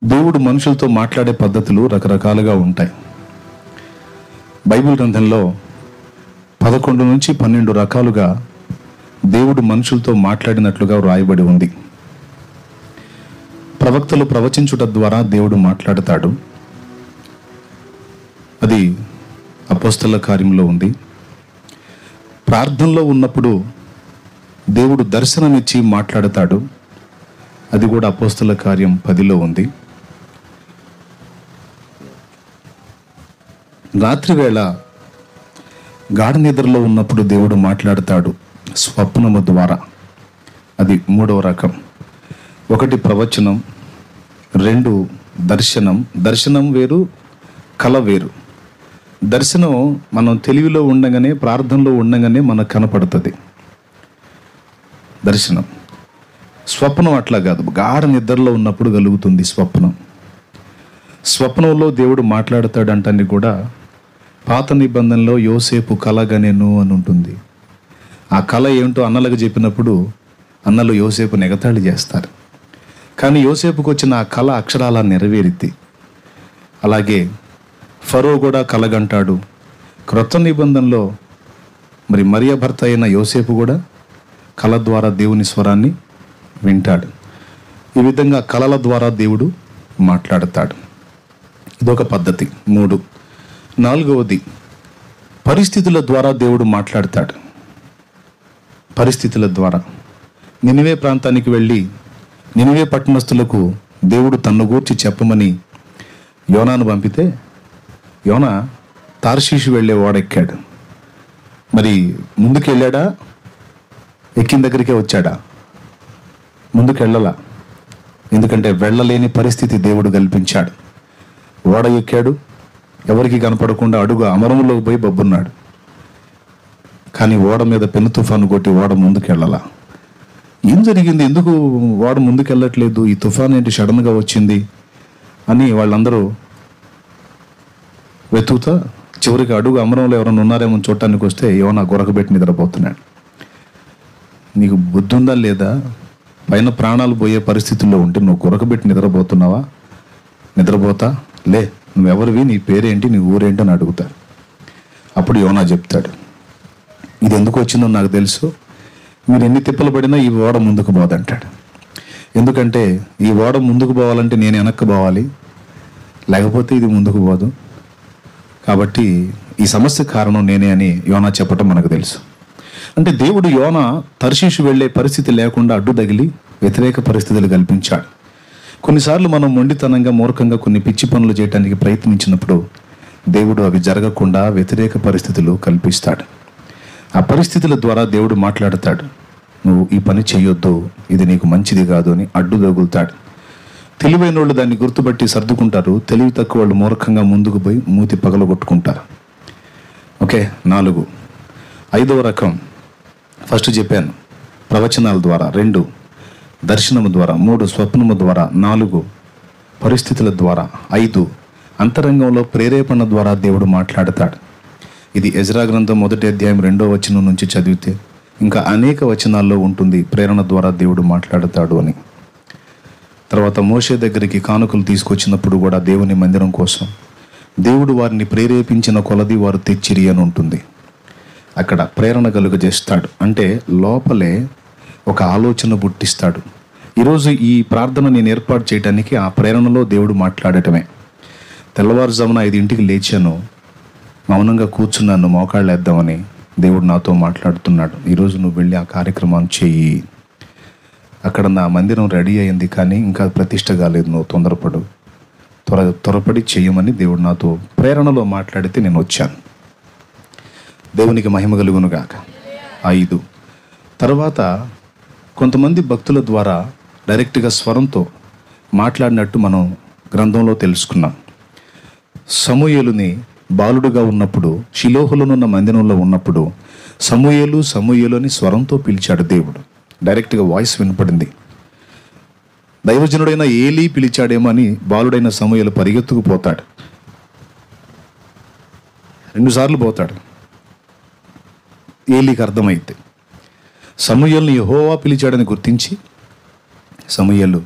దేవుడు మనుషులతో మాట్లాడే పద్ధతులు రకరకాలుగా ఉంటాయి. బైబిల్ గ్రంథంలో 11 నుంచి 12 రకాలుగా దేవుడు మనుషులతో మాట్లాడినట్లుగా వ్రాయబడి ఉంది. ప్రవక్తలు ప్రవచించుట ద్వారా దేవుడు మాట్లాడతాడు. అది అపోస్తల కార్యంలో ఉంది. ప్రార్థనలో ఉన్నప్పుడు దేవుడు దర్శనమిచ్చి మాట్లాడతాడు. అది కూడా అపోస్తల కార్యం 10లో ఉంది. రాత్రి వేళ గాఢ నిద్రలో ఉన్నప్పుడు దేవుడు మాట్లాడతాడు స్వప్నము ద్వారా. అది 3వ రకం. 1 ప్రవచనం, 2 దర్శనం. దర్శనం వేరు, కల వేరు. దర్శనం మనం తెలివిలో ఉండగానే, ప్రార్థనలో ఉండగానే మనకు కనపడుతుంది దర్శనం. స్వప్నం అట్లా కాదు, గాఢ నిద్రలో ఉన్నప్పుడు కలుగుతుంది స్వప్నం. స్వప్నంలో దేవుడు మాట్లాడతాడంటని కూడా పాత నిబంధనలో యోసేపు కలగనెను అని ఉంటుంది. ఆ కళ ఏమిటో అన్నలకు చెప్పినప్పుడు అన్నలు యోసేపు ఎగతాళి చేస్తారు. కానీ యోసేపుకు వచ్చిన ఆ కళ అక్షరాలా నెరవేరిద్ది. అలాగే ఫరో కూడా కలగంటాడు. క్రొత్త నిబంధనలో మరి మరియ భర్త అయిన యోసేపు కూడా కళ ద్వారా దేవుని స్వరాన్ని వింటాడు. ఈ విధంగా కళల ద్వారా దేవుడు మాట్లాడతాడు. ఇదొక పద్ధతి. 3. 4వది పరిస్థితుల ద్వారా దేవుడు మాట్లాడతాడు. పరిస్థితుల ద్వారా నినివే ప్రాంతానికి వెళ్ళి నినివే పట్టణస్థులకు దేవుడు తన్ను గూర్చి చెప్పమని యోనాను పంపితే యోనా తార్షీషు వెళ్ళే ఓడెక్కాడు. మరి ముందుకు వెళ్ళాడా? ఎక్కిన దగ్గరికే వచ్చాడా? ముందుకు వెళ్ళలా. ఎందుకంటే వెళ్ళలేని పరిస్థితి దేవుడు కల్పించాడు. ఓడ ఎక్కాడు, ఎవరికి కనపడకుండా అడుగు అమరంలోకి పోయి బొబ్బున్నాడు. కానీ ఓడ మీద పెను తుఫాను కొట్టి ఓడ ముందుకు వెళ్ళలా. ఏం జరిగింది? ఎందుకు ఓడ ముందుకు వెళ్ళట్లేదు? ఈ తుఫాన్ ఏంటి సడన్గా వచ్చింది అని వాళ్ళందరూ వెతుకుతా చివరికి అడుగు అమరంలో ఎవరైనా ఉన్నారేమో చూడటానికి వస్తే యోనా గొరకబెట్టి నిద్రపోతున్నాడు. నీకు బుద్ధి ఉందా లేదా? పైన ప్రాణాలు పోయే పరిస్థితుల్లో ఉంటే నువ్వు గొరకబెట్టి నిద్రపోతున్నావా? నిద్రపోతా లే, నువ్వెవరివి, నీ పేరేంటి, నీ ఊరేంటి అని అడుగుతారు. అప్పుడు యోనా చెప్తాడు, ఇది ఎందుకు వచ్చిందో నాకు తెలుసు, మీరు ఎన్ని తిప్పలు పడినా ఈ ఓడ ముందుకు పోదంటాడు. ఎందుకంటే ఈ ఓడ ముందుకు పోవాలంటే నేను వెనక్కి పోవాలి, లేకపోతే ఇది ముందుకు పోదు. కాబట్టి ఈ సమస్య కారణం నేనే అని యోనా చెప్పటం మనకు తెలుసు. అంటే దేవుడు యోనా తర్షీషు వెళ్ళే పరిస్థితి లేకుండా అడ్డు తగిలి వ్యతిరేక పరిస్థితులు కల్పించాడు. కొన్నిసార్లు మనం మొండితనంగా, మూర్ఖంగా కొన్ని పిచ్చి పనులు చేయడానికి ప్రయత్నించినప్పుడు దేవుడు అవి జరగకుండా వ్యతిరేక పరిస్థితులు కల్పిస్తాడు. ఆ పరిస్థితుల ద్వారా దేవుడు మాట్లాడతాడు. నువ్వు ఈ పని చేయొద్దు, ఇది నీకు మంచిది కాదు అని అడ్డు తగులుతాడు. తెలివైన వాళ్ళు దాన్ని గుర్తుపట్టి సర్దుకుంటారు. తెలివి తక్కువ వాళ్ళు మూర్ఖంగా ముందుకు పోయి మూతి పగలగొట్టుకుంటారు. ఓకే. 4. 5వ రకం. ఫస్ట్ చెప్పాను ప్రవచనాల ద్వారా, 2 దర్శనము ద్వారా, 3 స్వప్నము ద్వారా, 4 పరిస్థితుల ద్వారా, 5 అంతరంగంలో ప్రేరేపణ ద్వారా దేవుడు మాట్లాడతాడు. ఇది ఎజ్రా గ్రంథం 1వ అధ్యాయం 2వ వచనం నుంచి చదివితే ఇంకా అనేక వచనాల్లో ఉంటుంది ప్రేరణ ద్వారా దేవుడు మాట్లాడతాడు అని. తర్వాత మోషే దగ్గరికి కానుకలు తీసుకొచ్చినప్పుడు కూడా దేవుని మందిరం కోసం దేవుడు వారిని ప్రేరేపించిన కొలది వారు తెచ్చిరి అని ఉంటుంది. అక్కడ ప్రేరణ కలుగజేస్తాడు. అంటే లోపలే ఒక ఆలోచన పుట్టిస్తాడు. ఈరోజు ఈ ప్రార్థన నేను ఏర్పాటు చేయడానికి ఆ ప్రేరణలో దేవుడు మాట్లాడటమే. తెల్లవారుజామున 5ంటికి లేచాను, మౌనంగా కూర్చున్నాను, మోకాళ్ళు వేద్దామని దేవుడు నాతో మాట్లాడుతున్నాడు. ఈరోజు నువ్వు వెళ్ళి ఆ కార్యక్రమాన్ని చెయ్యి. అక్కడ నా మందిరం రెడీ అయింది కానీ ఇంకా ప్రతిష్ట కాలేదు, నువ్వు త్వరపడి చెయ్యమని దేవుడు నాతో ప్రేరణలో మాట్లాడితే నేను వచ్చాను. దేవునికి మహిమ కలుగును గాక. 5 తర్వాత కొంతమంది భక్తుల ద్వారా డైరెక్ట్గా స్వరంతో మాట్లాడినట్టు మనం గ్రంథంలో తెలుసుకున్నాం. సమూయేలుని బాలుడుగా ఉన్నప్పుడు, షిలోహులోనున్న మందిరంలో ఉన్నప్పుడు సమూయేలు సమూయేలు అని స్వరంతో పిలిచాడు దేవుడు. డైరెక్ట్గా వాయిస్ వినపడింది. దైవజనుడైన ఏలీ పిలిచాడేమో అని బాలుడైన సమూయేలు పరిగెత్తుకు పోతాడు. 2 సార్లు పోతాడు. ఏలీకి అర్థమైంది. సమూయేలుని యెహోవా పిలిచాడని గుర్తించి సమూయేలు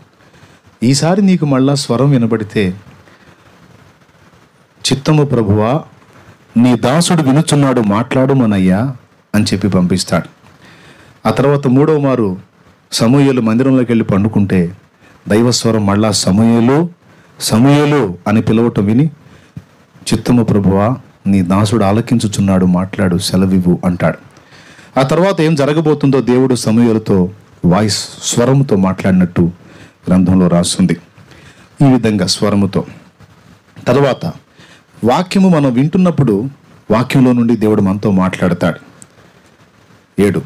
ఈసారి నీకు మళ్ళా స్వరం వినబడితే, చిత్తము ప్రభువా, నీ దాసుడు వినుచున్నాడు, మాట్లాడుమనయ్యా అని చెప్పి పంపిస్తాడు. ఆ తర్వాత మూడవ మారు సమూయేలు మందిరంలోకి వెళ్ళి పండుకుంటే దైవస్వరం మళ్ళా సమూయేలు సమూయేలు అని పిలవటం విని, చిత్తము ప్రభువా, నీ దాసుడు ఆలకించుచున్నాడు, మాట్లాడు, సెలవివ్వు అంటాడు. ఆ తర్వాత ఏం జరగబోతుందో దేవుడు సమూయేలుతో వాయిస్ స్వరముతో మాట్లాడినట్టు గ్రంథంలో రాస్తుంది. ఈ విధంగా స్వరముతో. తర్వాత వాక్యము మనం వింటున్నప్పుడు వాక్యంలో నుండి దేవుడు మనతో మాట్లాడతాడు. 7.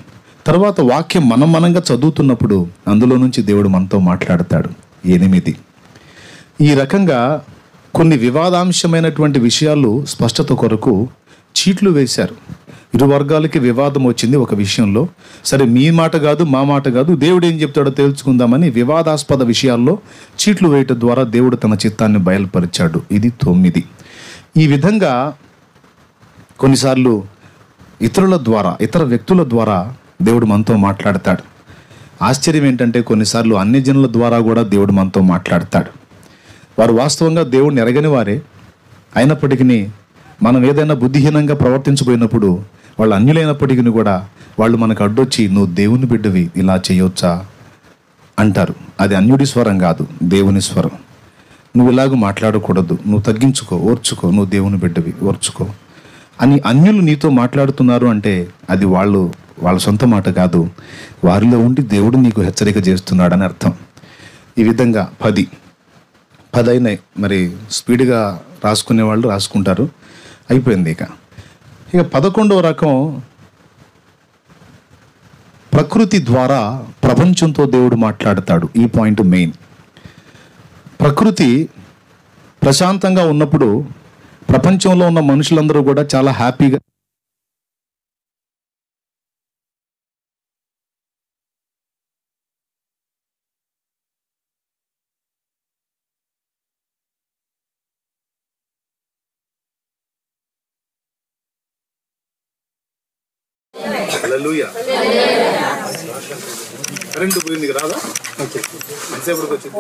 తర్వాత వాక్యం మనంగా చదువుతున్నప్పుడు అందులో నుంచి దేవుడు మనతో మాట్లాడతాడు. 8. ఈ రకంగా కొన్ని వివాదాంశమైనటువంటి విషయాలు స్పష్టత కొరకు చీట్లు వేశారు. ఇరు వర్గాలకి వివాదం వచ్చింది ఒక విషయంలో. సరే, మీ మాట కాదు, మా మాట కాదు, దేవుడు ఏం చెప్తాడో తెలుసుకుందామని వివాదాస్పద విషయాల్లో చీట్లు వేయటం ద్వారా దేవుడు తన చిత్తాన్ని బయలుపరిచాడు. ఇది 9. ఈ విధంగా కొన్నిసార్లు ఇతరుల ద్వారా, ఇతర వ్యక్తుల ద్వారా దేవుడు మనతో మాట్లాడతాడు. ఆశ్చర్యం ఏంటంటే కొన్నిసార్లు అన్యజనుల ద్వారా కూడా దేవుడు మనతో మాట్లాడతాడు. వారు వాస్తవంగా దేవుడిని ఎరగని వారే అయినప్పటికీ మనం ఏదైనా బుద్ధిహీనంగా ప్రవర్తించబోయినప్పుడు, వాళ్ళు అన్యులైనప్పటికీ కూడా వాళ్ళు మనకు అడ్డొచ్చి, నువ్వు దేవుని బిడ్డవి, ఇలా చేయొచ్చా అంటారు. అది అన్యుడి స్వరం కాదు, దేవుని స్వరం. నువ్వు ఇలాగ మాట్లాడకూడదు, నువ్వు తగ్గించుకో, ఓర్చుకో, నువ్వు దేవుని బిడ్డవి, ఓర్చుకో అని అన్యులు నీతో మాట్లాడుతున్నారు అంటే అది వాళ్ళ సొంత మాట కాదు, వారిలో ఉండి దేవుడు నీకు హెచ్చరిక చేస్తున్నాడని అర్థం. ఈ విధంగా 10 అయినాయి. మరి స్పీడ్గా రాసుకునే వాళ్ళు రాసుకుంటారు. అయిపోయింది. ఇక 11వ రకం, ప్రకృతి ద్వారా ప్రపంచంతో దేవుడు మాట్లాడతాడు. ఈ పాయింట్ మెయిన్. ప్రకృతి ప్రశాంతంగా ఉన్నప్పుడు ప్రపంచంలో ఉన్న మనుషులందరూ కూడా చాలా హ్యాపీగా కరెంటు పోయింది రాదా? ఎంతసేపటికి వచ్చింది?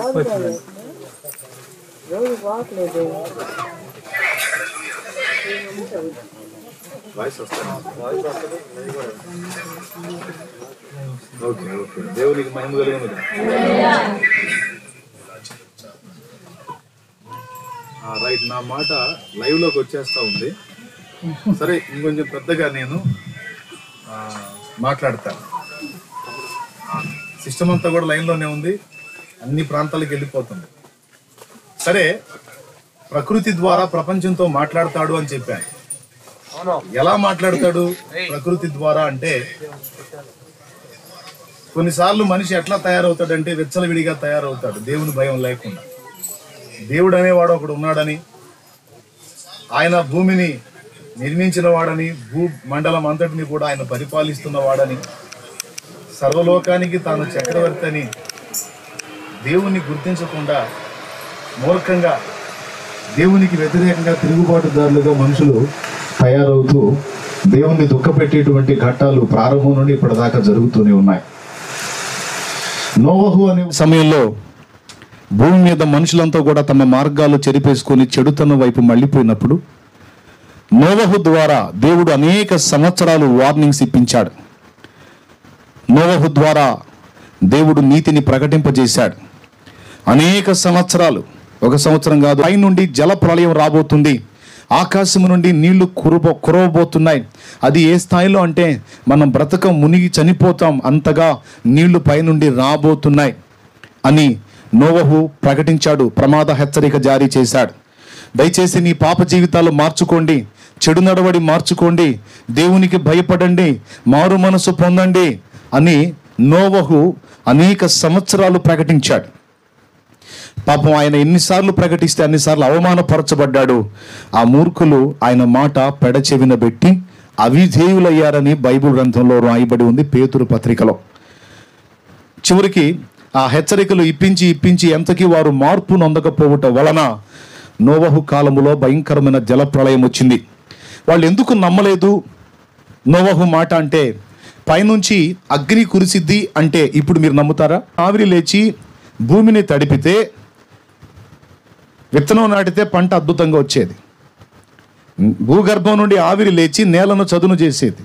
వాయిస్ వస్తుంది. Okay okay. దేవునికి మహిమ కలిగింది. రైట్. నా మాట లైవ్లోకి వచ్చేస్తూ ఉంది. సరే, ఇంకొంచెం పెద్దగా నేను మాట్లాడతాను. సిస్టమ్ అంతా కూడా లైన్లోనే ఉంది, అన్ని ప్రాంతాలకు వెళ్ళిపోతుంది. సరే, ప్రకృతి ద్వారా ప్రపంచంతో మాట్లాడతాడు అని చెప్పాను. ఎలా మాట్లాడతాడు ప్రకృతి ద్వారా అంటే, కొన్నిసార్లు మనిషి ఎట్లా తయారవుతాడంటే విచ్చలవిడిగా తయారవుతాడు, దేవుని భయం లేకుండా. దేవుడు అనేవాడు ఒకడు ఉన్నాడని, ఆయన భూమిని నిర్మించిన వాడని, భూ మండలం అంతటిని కూడా ఆయన పరిపాలిస్తున్న వాడని, సర్వలోకానికి తాను చక్రవర్తి అని దేవుణ్ణి గుర్తించకుండా మూర్ఖంగా దేవునికి వ్యతిరేకంగా తిరుగుబాటుదారులుగా మనుషులు తయారవుతూ దేవుణ్ణి దుఃఖపెట్టేటువంటి ఘట్టాలు ప్రారంభం నుండి ఇప్పటిదాకా జరుగుతూనే ఉన్నాయి. నోవహు అనే సమయంలో భూమి మీద మనుషులంతా కూడా తమ మార్గాలు చెరిపేసుకొని చెడుతనం వైపు మళ్ళీపోయినప్పుడు నోవహు ద్వారా దేవుడు అనేక సంవత్సరాలు వార్నింగ్స్ ఇప్పించాడు. నోవహు ద్వారా దేవుడు నీతిని ప్రకటింపజేశాడు. అనేక సంవత్సరాలు, ఒక సంవత్సరం కాదు, పై నుండి జల ప్రళయం రాబోతుంది, ఆకాశము నుండి నీళ్లు కురవబోతున్నాయి. అది ఏ స్థాయిలో అంటే మనం బ్రతకం, మునిగి చనిపోతాం, అంతగా నీళ్లు పైనుండి రాబోతున్నాయి అని నోవహు ప్రకటించాడు. ప్రమాద హెచ్చరిక జారీ చేశాడు. దయచేసి నీ పాప జీవితాలు మార్చుకోండి, చెడు నడవడి మార్చుకోండి, దేవునికి భయపడండి, మారు మనసు పొందండి అని నోవహు అనేక సంవత్సరాలు ప్రకటించాడు. పాపం ఆయన ఎన్నిసార్లు ప్రకటిస్తే అన్నిసార్లు అవమానపరచబడ్డాడు. ఆ మూర్ఖులు ఆయన మాట పెడచెవిన పెట్టి అవిధేయులయ్యారని బైబిల్ గ్రంథంలో రాయబడి ఉంది, పేతురు పత్రికలో. చివరికి ఆ హెచ్చరికలు ఇప్పించి ఎంతకీ వారు మార్పు నొందకపోవటం వలన నోవహు కాలములో భయంకరమైన జల ప్రళయం వచ్చింది. వాళ్ళు ఎందుకు నమ్మలేదు నోవహు మాట అంటే, పైనుంచి అగ్ని కురిసిద్ది అంటే ఇప్పుడు మీరు నమ్ముతారా? ఆవిరి లేచి భూమిని తడిపితే విత్తనం నాటితే పంట అద్భుతంగా వచ్చేది. భూగర్భం నుండి ఆవిరి లేచి నేలను చదును చేసేది.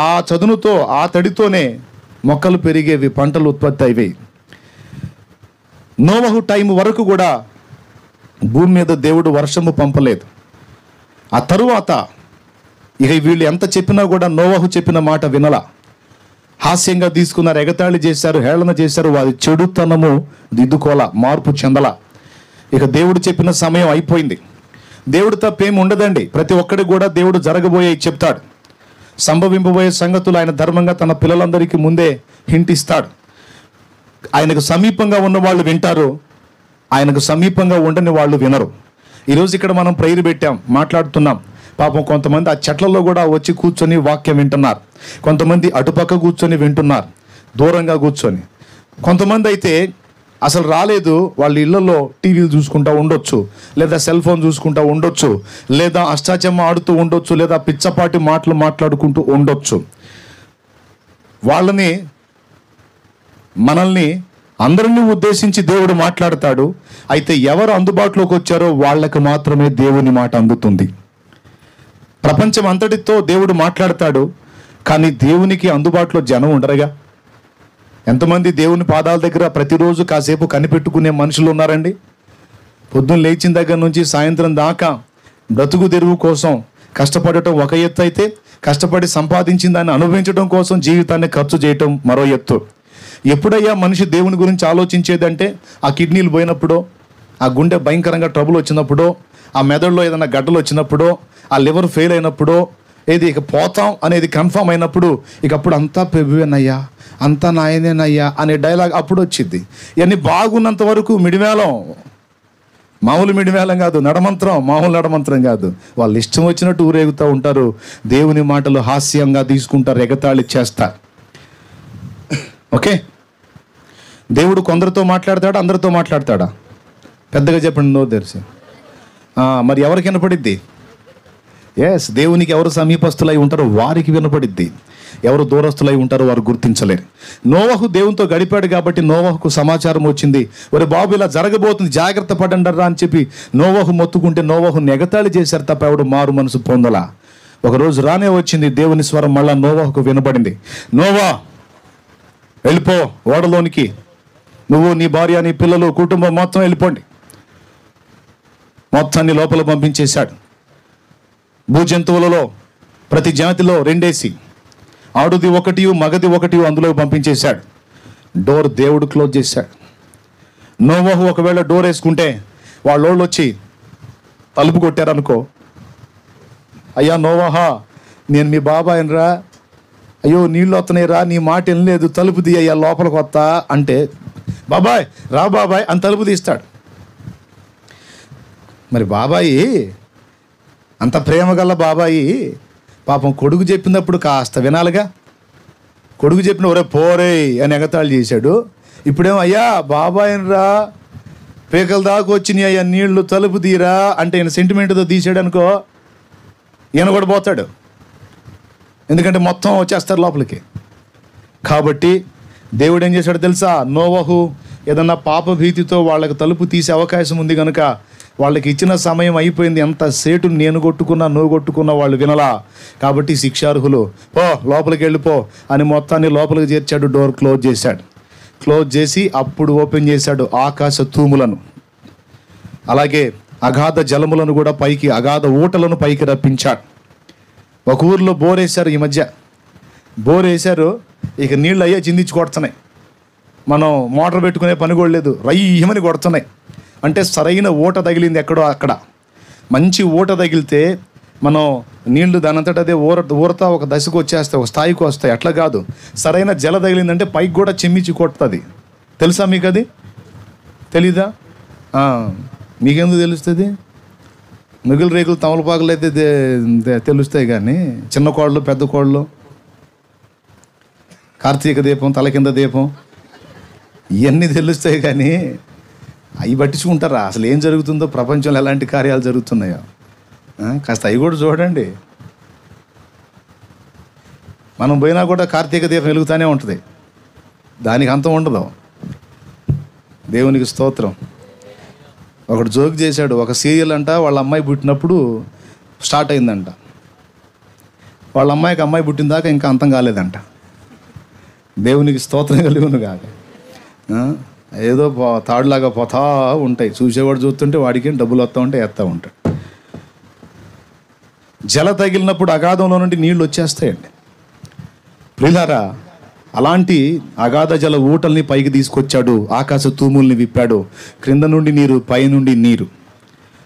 ఆ చదునుతో, ఆ తడితోనే మొక్కలు పెరిగేవి, పంటలు ఉత్పత్తి అయ్యేవి. నోవహు టైం వరకు కూడా భూమి మీద దేవుడు వర్షము పంపలేదు. ఆ తరువాత ఇక వీళ్ళు ఎంత చెప్పినా కూడా నోవహు చెప్పిన మాట వినలా. హాస్యంగా తీసుకున్నారు, ఎగతాళి చేశారు, హేళన చేశారు. వారి చెడుతనము దిద్దుకోల, మార్పు చెందల. ఇక దేవుడు చెప్పిన సమయం అయిపోయింది. దేవుడు తప్పేమి ఉండదండి. ప్రతి ఒక్కడికి కూడా దేవుడు జరగబోయే చెప్తాడు. సంభవింపబోయే సంగతులు ఆయన ధర్మంగా తన పిల్లలందరికీ ముందే హింట్ ఇస్తాడు. ఆయనకు సమీపంగా ఉన్న వాళ్ళు వింటారు, ఆయనకు సమీపంగా ఉండని వాళ్ళు వినరు. ఈరోజు ఇక్కడ మనం ప్రేయర్ పెట్టాం, మాట్లాడుతున్నాం. పాపం కొంతమంది ఆ చెట్లలో కూడా వచ్చి కూర్చొని వాక్యం వింటున్నారు. కొంతమంది అటుపక్క కూర్చొని వింటున్నారు, దూరంగా కూర్చొని. కొంతమంది అయితే అసలు రాలేదు, వాళ్ళ ఇళ్లలో టీవీలు చూసుకుంటూ ఉండొచ్చు, లేదా సెల్ ఫోన్ చూసుకుంటూ ఉండొచ్చు, లేదా అష్టాచమ్మ ఆడుతూ ఉండొచ్చు, లేదా పిచ్చపాటి మాటలు మాట్లాడుకుంటూ ఉండొచ్చు. మనల్ని అందరినీ ఉద్దేశించి దేవుడు మాట్లాడతాడు. అయితే ఎవరు అందుబాటులోకి వచ్చారో వాళ్ళకు మాత్రమే దేవుని మాట అందుతుంది. ప్రపంచం అంతటితో దేవుడు మాట్లాడతాడు, కానీ దేవునికి అందుబాటులో జనం ఉండరుగా. ఎంతమంది దేవుని పాదాల దగ్గర ప్రతిరోజు కాసేపు కనిపెట్టుకునే మనుషులు ఉన్నారండి? పొద్దున్న లేచిన దగ్గర నుంచి సాయంత్రం దాకా బ్రతుకు తెరువు కోసం కష్టపడటం ఒక ఎత్తు అయితే, కష్టపడి సంపాదించిన దాన్ని అనుభవించడం కోసం జీవితాన్ని ఖర్చు చేయటం మరో ఎత్తు. ఎప్పుడయ్యా మనిషి దేవుని గురించి ఆలోచించేదంటే ఆ కిడ్నీలు పోయినప్పుడో, ఆ గుండె భయంకరంగా ట్రబుల్ వచ్చినప్పుడో, ఆ మెదడులో ఏదైనా గడ్డలు వచ్చినప్పుడో, ఆ లివర్ ఫెయిల్ అయినప్పుడో, ఏది ఇక పోతాం అనేది కన్ఫర్మ్ అయినప్పుడు, ఇక అప్పుడు అంతా ప్రభువేనయ్యా, అంతా నాయనేనయ్యా అనే డైలాగ్ అప్పుడు వచ్చింది. ఇవన్నీ బాగున్నంత వరకు మిడివేలం, మామూలు మిడివేలం కాదు, నడమంత్రం, మామూలు నడమంత్రం కాదు. వాళ్ళు ఇష్టం వచ్చినట్టు ఊరేగుతూ ఉంటారు, దేవుని మాటలు హాస్యంగా తీసుకుంటారు, ఎగతాళి చేస్తారు. ఓకే, దేవుడు కొందరితో మాట్లాడతాడా, అందరితో మాట్లాడతాడా? పెద్దగా చెప్పండి, నో తెరిచి. మరి ఎవరికి వినపడిద్ది? ఎస్, దేవునికి ఎవరు సమీపస్తులై ఉంటారో వారికి వినపడిద్ది, ఎవరు దూరస్తులై ఉంటారో వారు గుర్తించలేరు. నోవహు దేవునితో గడిపాడు కాబట్టి నోవహుకు సమాచారం వచ్చింది, ఒరే బాబు ఇలా జరగబోతుంది, జాగ్రత్త పడండర్రా అని చెప్పి నోవహు మొత్తుకుంటే నోవహు ఎగతాళి చేశారు తప్ప ఎవడు మారు మనసు పొందలా. ఒకరోజు రానే వచ్చింది దేవుని స్వరం, మళ్ళా నోవహుకు వినపడింది, నోవా వెళ్ళిపో ఓడలోనికి, నువ్వు, నీ భార్య, నీ పిల్లలు, కుటుంబం మొత్తం వెళ్ళిపోండి. మొత్తాన్ని లోపల పంపించేశాడు. భూజంతువులలో ప్రతి జాతిలో రెండేసి, ఆడుది ఒకటి మగది ఒకటి అందులో పంపించేశాడు. డోర్ దేవుడు క్లోజ్ చేశాడు. నోవహు ఒకవేళ డోర్ వేసుకుంటే వాళ్ళోళ్ళు వచ్చి తలుపు కొట్టారనుకో, అయ్యా నోవహా, నేను మీ బాబాయినరా, అయ్యో నీళ్ళు వస్తున్నాయిరా, నీ మాట వినలేదు, తలుపు తీ అయ్యా లోపలికి వస్తా అంటే, బాబాయ్ రా బాబాయ్ అని తలుపు తీస్తాడు. మరి బాబాయి అంత ప్రేమ గల బాబాయి పాపం కొడుకు చెప్పినప్పుడు కాస్త వినాలిగా. కొడుకు చెప్పిన ఒరే పోరే అని ఎగతాళి చేశాడు. ఇప్పుడేమో అయ్యా బాబాయినరా, పేకల దాకా వచ్చినాయి అయ్యా నీళ్లు, తలుపు తీరా అంటే ఈయన సెంటిమెంట్తో తీసాడు అనుకో, ఈయన కూడా పోతాడు, ఎందుకంటే మొత్తం వచ్చేస్తారు లోపలికి. కాబట్టి దేవుడు ఏం చేశాడు తెలుసా? నోవహు ఏదన్నా పాప భీతితో వాళ్ళకి తలుపు తీసే అవకాశం ఉంది కనుక వాళ్ళకి ఇచ్చిన సమయం అయిపోయింది. ఎంత సేటు నేను కొట్టుకున్నా నువ్వు కొట్టుకున్నా వాళ్ళు వినలా, కాబట్టి శిక్షార్హులు, పో లోపలికి వెళ్ళిపో అని మొత్తాన్ని లోపలికి చేర్చాడు. డోర్ క్లోజ్ చేశాడు. క్లోజ్ చేసి అప్పుడు ఓపెన్ చేశాడు ఆకాశ తూములను, అలాగే అగాధ జలములను కూడా పైకి, అగాధ ఊటలను పైకి రప్పించాడు. ఒక ఊరిలో బోర్ వేశారు, ఈ మధ్య బోర్ వేశారు, ఇక నీళ్ళు అయ్యే చిందించి కొడుతున్నాయి. మనం మోటార్ పెట్టుకునే పని కూడా లేదు, రయ్యమని కొడుతున్నాయి. అంటే సరైన ఊట తగిలింది ఎక్కడో అక్కడ. మంచి ఊట తగిలితే మనం నీళ్లు దానంతట అదే ఊరతా ఒక దశకు వచ్చేస్తాయి, ఒక స్థాయికి వస్తాయి. అట్లా కాదు, సరైన జల తగిలిందంటే పైకి కూడా చెమ్మించి కొడుతుంది. తెలుసా మీకు? అది తెలీదా? మీకెందుకు తెలుస్తుంది? మిగులు రేకులు తమలపాకులు అయితే తెలుస్తాయి, కానీ చిన్న కోళ్ళు, పెద్ద కోళ్ళు, కార్తీక దీపం, తల కింద దీపం, ఇవన్నీ తెలుస్తాయి. కానీ అవి పట్టించుకుంటారా? అసలు ఏం జరుగుతుందో, ప్రపంచంలో ఎలాంటి కార్యాలు జరుగుతున్నాయో కాస్త అవి కూడా చూడండి. మనం పోయినా కూడా కార్తీక దీపం వెలుగుతూనే ఉంటుంది, దానికి అంతం ఉండదు. దేవునికి స్తోత్రం. ఒకడు జోక్ చేశాడు, ఒక సీరియల్ అంట వాళ్ళ అమ్మాయి పుట్టినప్పుడు స్టార్ట్ అయిందంట. వాళ్ళ అమ్మాయికి అమ్మాయి పుట్టిన దాకా ఇంకా అంతం కాలేదంట. దేవునికి స్తోత్రం కలుగును కాక. ఏదో తాడులాగా పోతా ఉంటాయి, చూసేవాడు చూస్తుంటే వాడికి డబ్బులు వస్తూ ఉంటే వేస్తూ ఉంటాడు. జల తగిలినప్పుడు అగాధంలో నుండి నీళ్లు వచ్చేస్తాయండి. ప్రియులారా, అలాంటి అగాధ జల ఊటల్ని పైకి తీసుకొచ్చాడు, ఆకాశ తూముల్ని విప్పాడు, క్రింద నుండి నీరు, పైనుండి నీరు.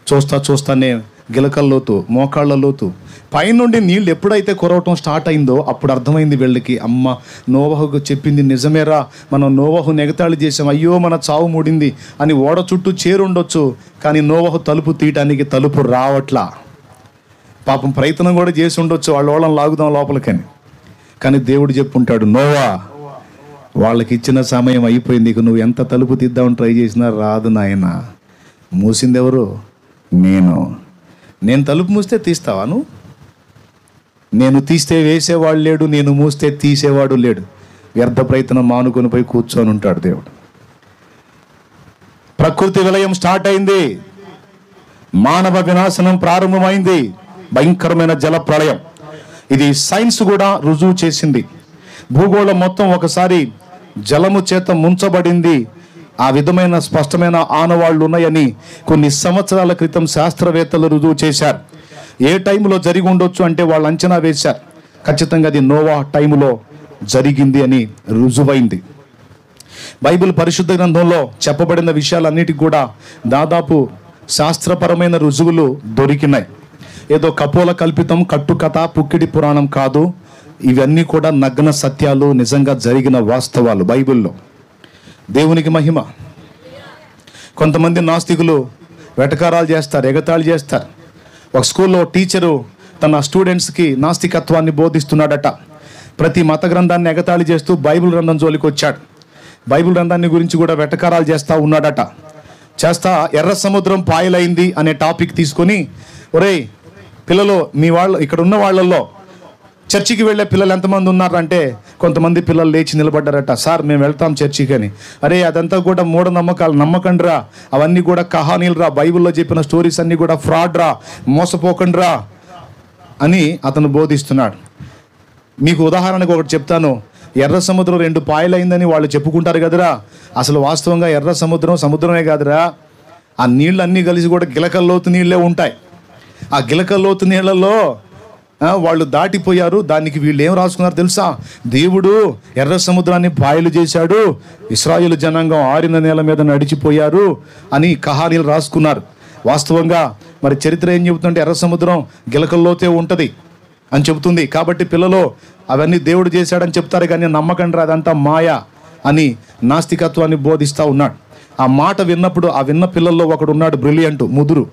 చూస్తానే గిలకల్లోతు, మోకాళ్ళ లోతు, పైనుండి నీళ్ళు ఎప్పుడైతే కురవటం స్టార్ట్ అయిందో అప్పుడు అర్థమైంది వీళ్ళకి, అమ్మ నోవహుకు చెప్పింది నిజమేరా, మనం నోవహు నెగతాళి చేసాం, అయ్యో మన చావు మూడింది అని. ఓడ చుట్టూ చేరుండొచ్చు, కానీ నోవహు తలుపు తీయటానికి తలుపు రావట్లా. పాపం ప్రయత్నం కూడా చేసి ఉండొచ్చు, వాళ్ళని లాగుదాం లోపలికని. కానీ దేవుడు చెప్పుంటాడు, నోవా వాళ్ళకి ఇచ్చిన సమయం అయిపోయింది, ఇక నువ్వు ఎంత తలుపు తీద్దామని ట్రై చేసినా రాదు నాయన. మూసింది ఎవరు? నేను తలుపు మూస్తే తీస్తావా నువ్వు? నేను తీస్తే వేసేవాడు లేడు, నేను మూస్తే తీసేవాడు లేడు. వ్యర్థ ప్రయత్నం మానుకొని పోయి కూర్చొని ఉంటాడు దేవుడు. ప్రకృతి విలయం స్టార్ట్ అయింది, మానవ వినాశనం ప్రారంభమైంది, భయంకరమైన జల ప్రళయం. ఇది సైన్స్ కూడా రుజువు చేసింది. భూగోళం మొత్తం ఒకసారి జలము చేత ముంచబడింది. ఆ విధమైన స్పష్టమైన ఆనవాళ్లు ఉన్నాయని కొన్ని సంవత్సరాల క్రితం శాస్త్రవేత్తలు రుజువు చేశారు. ఏ టైంలో జరిగి ఉండొచ్చు అంటే వాళ్ళు అంచనా వేశారు. ఖచ్చితంగా అది నోవా టైంలో జరిగింది అని రుజువైంది. బైబిల్ పరిశుద్ధ గ్రంథంలో చెప్పబడిన విషయాలన్నిటికీ కూడా దాదాపు శాస్త్రపరమైన రుజువులు దొరికినాయి. ఏదో కపోల కల్పితం, కట్టుకథ, పుక్కిడి పురాణం కాదు. ఇవన్నీ కూడా నగ్న సత్యాలు, నిజంగా జరిగిన వాస్తవాలు బైబిల్లో. దేవునికి మహిమ. కొంతమంది నాస్తికులు వెటకారాలు చేస్తారు, ఎగతాళి చేస్తారు. ఒక స్కూల్లో టీచరు తన స్టూడెంట్స్కి నాస్తికత్వాన్ని బోధిస్తున్నాడట. ప్రతి మత గ్రంథాన్ని ఎగతాళి చేస్తూ బైబిల్ గ్రంథం జోలికి వచ్చాడు. బైబిల్ గ్రంథాన్ని గురించి కూడా వెటకారాలు చేస్తూ ఉన్నాడట. ఎర్ర సముద్రం పాయలైంది అనే టాపిక్ తీసుకొని, ఒరేయ్ పిల్లలు, మీ వాళ్ళు ఇక్కడ ఉన్న వాళ్ళల్లో చర్చికి వెళ్ళే పిల్లలు ఎంతమంది ఉన్నారంటే కొంతమంది పిల్లలు లేచి నిలబడ్డారట. సార్ మేము వెళ్తాం చర్చికి అని. అరే అదంతా కూడా మూఢనమ్మకాలు, నమ్మకండి రా, అవన్నీ కూడా కహానీలు రా, బైబిల్లో చెప్పిన స్టోరీస్ అన్నీ కూడా ఫ్రాడ్ రా, మోసపోకండి రా అని అతను బోధిస్తున్నాడు. మీకు ఉదాహరణకు ఒకటి చెప్తాను. ఎర్ర సముద్రం 2 పాయలైందని వాళ్ళు చెప్పుకుంటారు కదరా, అసలు వాస్తవంగా ఎర్ర సముద్రం సముద్రమే కాదురా, ఆ నీళ్ళు అన్నీ కలిసి కూడా గిలకల్లోతు నీళ్ళే ఉంటాయి. ఆ గిలకల్లోతు నీళ్ళల్లో వాళ్ళు దాటిపోయారు. దానికి వీళ్ళు ఏం రాసుకున్నారు తెలుసా? దేవుడు ఎర్ర సముద్రాన్ని పాయలు చేశాడు, ఇశ్రాయేలు జనాంగం ఆరిన నేల మీద నడిచిపోయారు అని కహానీలు రాసుకున్నారు. వాస్తవంగా మరి చరిత్ర ఏం చెబుతుందంటే ఎర్ర సముద్రం గిలకల్లోతే ఉంటుంది అని చెబుతుంది. కాబట్టి పిల్లలు అవన్నీ దేవుడు చేశాడని చెప్తారు, కానీ నమ్మకండి అదంతా మాయా అని నాస్తికత్వాన్ని బోధిస్తూ ఉన్నాడు. ఆ మాట విన్నప్పుడు ఆ విన్న పిల్లల్లో ఒకడు ఉన్నాడు, బ్రిలియంట్, ముదురు,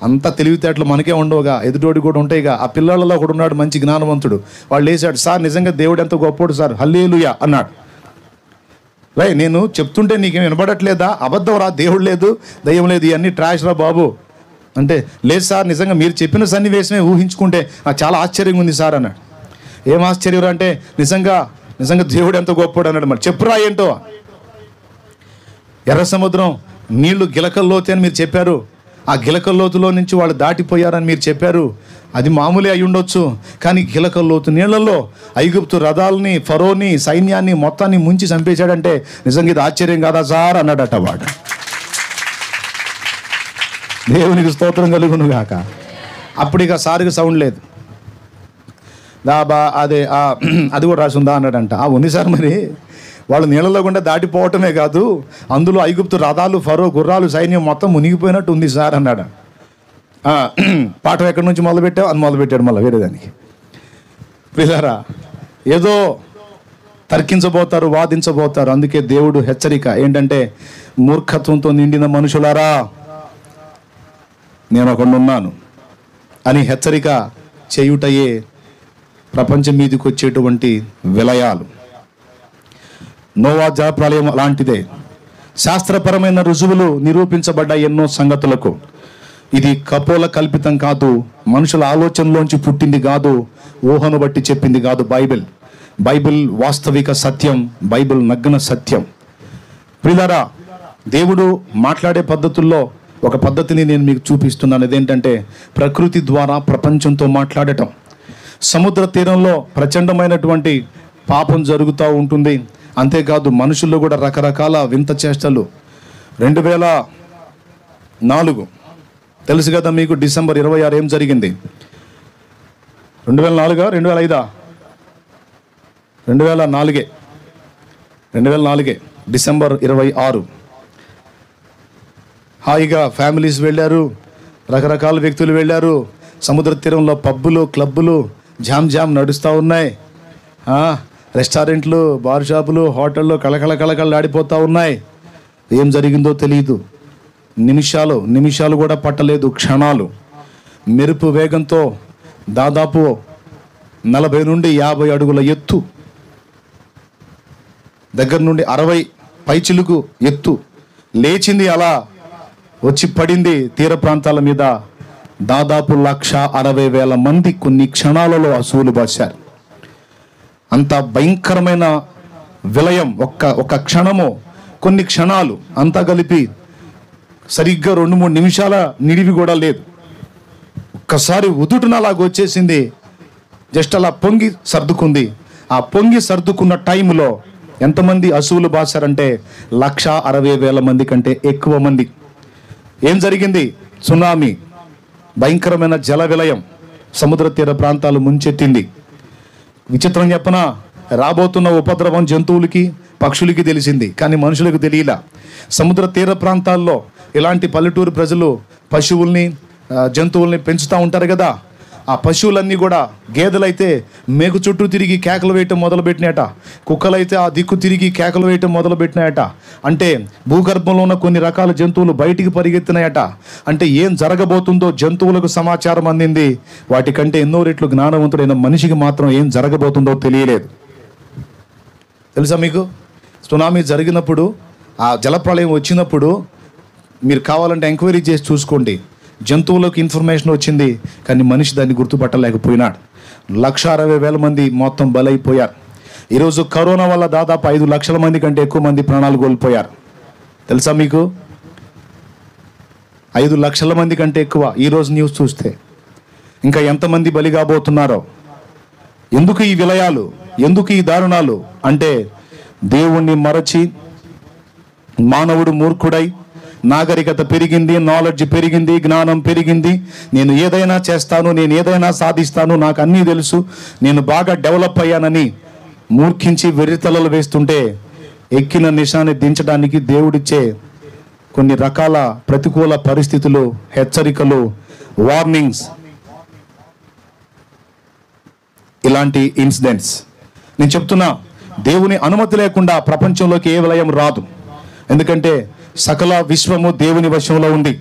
అంత తెలివితేటలు మనకే ఉండవుగా, ఎదుటోడి కూడా ఉంటాయిగా. ఆ పిల్లలలో ఒకడు ఉన్నాడు మంచి జ్ఞానవంతుడు. వాళ్ళు లేచాడు, సార్ నిజంగా దేవుడు ఎంత గొప్పోడు సార్, హల్లెలూయా అన్నాడు. నేను చెప్తుంటే నీకేం వినబడట్లేదా? అబద్ధం రా, దేవుడు లేదు, దయ్యం లేదు, ఇవన్నీ ట్రాష్ రా బాబు అంటే, లేదు సార్ నిజంగా మీరు చెప్పిన సన్నివేశమే ఊహించుకుంటే నాకు చాలా ఆశ్చర్యంగా ఉంది సార్ అన్నాడు. ఏం ఆశ్చర్యం అంటే నిజంగా దేవుడు ఎంత గొప్పోడు అన్నాడు. మరి చెప్పురా ఏంటో. ఎర్ర సముద్రం నీళ్లు గిలకల్లోతే అని మీరు చెప్పారు, ఆ గిలకల్లోతులో నుంచి వాళ్ళు దాటిపోయారని మీరు చెప్పారు, అది మామూలే అయి ఉండొచ్చు, కానీ గిలకల్లోతు నీళ్లలో ఐగుప్తు రథాలని, ఫరోని, సైన్యాన్ని మొత్తాన్ని ముంచి చంపేశాడంటే నిజంగా ఇది ఆశ్చర్యం కాదా సార్ అన్నాడట వాడు. దేవునికి స్తోత్రం కలుగును గాక. అప్పుడు ఇక సార్కి సౌండ్ లేదు. అది కూడా రాసి ఉందా అన్నాడంట. ఉంది సార్, మరి వాళ్ళు నీళ్ళలో గుండా దాటిపోవటమే కాదు, అందులో ఐగుప్తు రథాలు, ఫరో గుర్రాలు, సైన్యం మొత్తం మునిగిపోయినట్టు ఉంది సార్ అన్నాడు. పాఠం ఎక్కడి నుంచి మొదలుపెట్టావు అని మొదలుపెట్టాడు మళ్ళీ వేరే దానికి. పిల్లరా, ఏదో తర్కించబోతారు, వాదించబోతారు. అందుకే దేవుడు హెచ్చరిక ఏంటంటే, మూర్ఖత్వంతో నిండిన మనుషులారా నేను ఒకడున్నాను అని హెచ్చరిక చేయుటయే ప్రపంచం మీదకి వచ్చేటువంటి విలయాలు. నోవా జలప్రళయం అలాంటిదే. శాస్త్రపరమైన రుజువులు నిరూపించబడ్డ ఎన్నో సంగతులకు. ఇది కపోల కల్పితం కాదు, మనుషుల ఆలోచనలోంచి పుట్టింది కాదు, ఊహను బట్టి చెప్పింది కాదు. బైబిల్ వాస్తవిక సత్యం, బైబిల్ నగ్న సత్యం. ప్రియులారా, దేవుడు మాట్లాడే పద్ధతుల్లో ఒక పద్ధతిని నేను మీకు చూపిస్తున్నాను. అదేంటంటే ప్రకృతి ద్వారా ప్రపంచంతో మాట్లాడటం. సముద్ర తీరంలో ప్రచండమైనటువంటి పాపం జరుగుతూ ఉంటుంది. అంతేకాదు మనుషుల్లో కూడా రకరకాల వింత చేష్టలు. 2004 తెలుసు కదా మీకు, డిసెంబర్ 26 ఏం జరిగింది? 2004 2005 2004 డిసెంబర్ 26 హాయిగా ఫ్యామిలీస్ వెళ్ళారు, రకరకాల వ్యక్తులు వెళ్ళారు. సముద్ర తీరంలో పబ్బులు, క్లబ్బులు జామ్ నడుస్తూ ఉన్నాయి. రెస్టారెంట్లు, బార్ షాపులు, హోటళ్ళు కళకళలాడిపోతూ ఉన్నాయి. ఏం జరిగిందో తెలియదు. నిమిషాలు కూడా పట్టలేదు, క్షణాలు. మెరుపు వేగంతో దాదాపు 40 నుండి 50 అడుగుల ఎత్తు, దగ్గర నుండి 60 పైచిలుకు ఎత్తు లేచింది. అలా వచ్చి పడింది తీర ప్రాంతాల మీద. దాదాపు 1,60,000 మంది కొన్ని క్షణాలలో అసువులు బాశారు. అంత భయంకరమైన విలయం. ఒక్క క్షణము, కొన్ని క్షణాలు అంతా కలిపి సరిగ్గా 2-3 నిమిషాల నిడివి కూడా లేదు. ఒక్కసారి ఉదుటున అలాగ వచ్చేసింది. జస్ట్ అలా పొంగి సర్దుకుంది. ఆ పొంగి సర్దుకున్న టైంలో ఎంతమంది అసువులు బాసారంటే 1,60,000 మంది కంటే ఎక్కువ మంది. ఏం జరిగింది? సునామీ, భయంకరమైన జల విలయం, సముద్ర తీర ప్రాంతాలు ముంచెత్తింది. విచిత్రం చెప్పనా, రాబోతున్న ఉపద్రవం జంతువులకి, పక్షులకి తెలిసింది, కానీ మనుషులకు తెలియలా. సముద్ర తీర ప్రాంతాల్లో ఇలాంటి పల్లెటూరు ప్రజలు పశువుల్ని, జంతువుల్ని పెంచుతూ ఉంటారు కదా. ఆ పశువులన్నీ కూడా, గేదెలైతే మేకు చుట్టూ తిరిగి కేకలు వేయటం మొదలుపెట్టినాయట. కుక్కలైతే ఆ దిక్కు తిరిగి కేకలు వేయటం మొదలుపెట్టినాయట. అంటే భూగర్భంలో ఉన్న కొన్ని రకాల జంతువులు బయటికి పరిగెత్తినాయట. అంటే ఏం జరగబోతుందో జంతువులకు సమాచారం అందింది. వాటికంటే ఎన్నో రెట్లు జ్ఞానవంతుడైన మనిషికి మాత్రం ఏం జరగబోతుందో తెలియలేదు. తెలుసా మీకు? సునామీ జరిగినప్పుడు, ఆ జలప్రళయం వచ్చినప్పుడు మీరు కావాలంటే ఎంక్వైరీ చేసి చూసుకోండి. జంతువులకు ఇన్ఫర్మేషన్ వచ్చింది, కానీ మనిషి దాన్ని గుర్తుపట్టలేకపోయినాడు. 1,60,000 మంది మొత్తం బలైపోయారు. ఈరోజు కరోనా వల్ల దాదాపు 5 లక్షల మంది కంటే ఎక్కువ మంది ప్రాణాలు కోల్పోయారు. తెలుసా మీకు? 5 లక్షల మంది కంటే ఎక్కువ ఈరోజు న్యూస్ చూస్తే. ఇంకా ఎంతమంది బలి కాబోతున్నారో. ఎందుకు ఈ విలయాలు, ఎందుకు ఈ దారుణాలు అంటే దేవుణ్ణి మరచి మానవుడు మూర్ఖుడై, నాగరికత పెరిగింది, నాలెడ్జ్ పెరిగింది, జ్ఞానం పెరిగింది, నేను ఏదైనా చేస్తాను, నేను ఏదైనా సాధిస్తాను, నాకు అన్నీ తెలుసు, నేను బాగా డెవలప్ అయ్యానని మూర్ఖించి వెర్రితలలు వేస్తుంటే ఎక్కిన నిశాన్ని దించడానికి దేవుడిచ్చే కొన్ని రకాల ప్రతికూల పరిస్థితులు, హెచ్చరికలు, వార్నింగ్స్, ఇలాంటి ఇన్సిడెంట్స్. నేను చెప్తున్నా, దేవుని అనుమతి లేకుండా ప్రపంచంలోకి ఏ విలయం రాదు. ఎందుకంటే సకల విశ్వము దేవుని వశంలో ఉంది.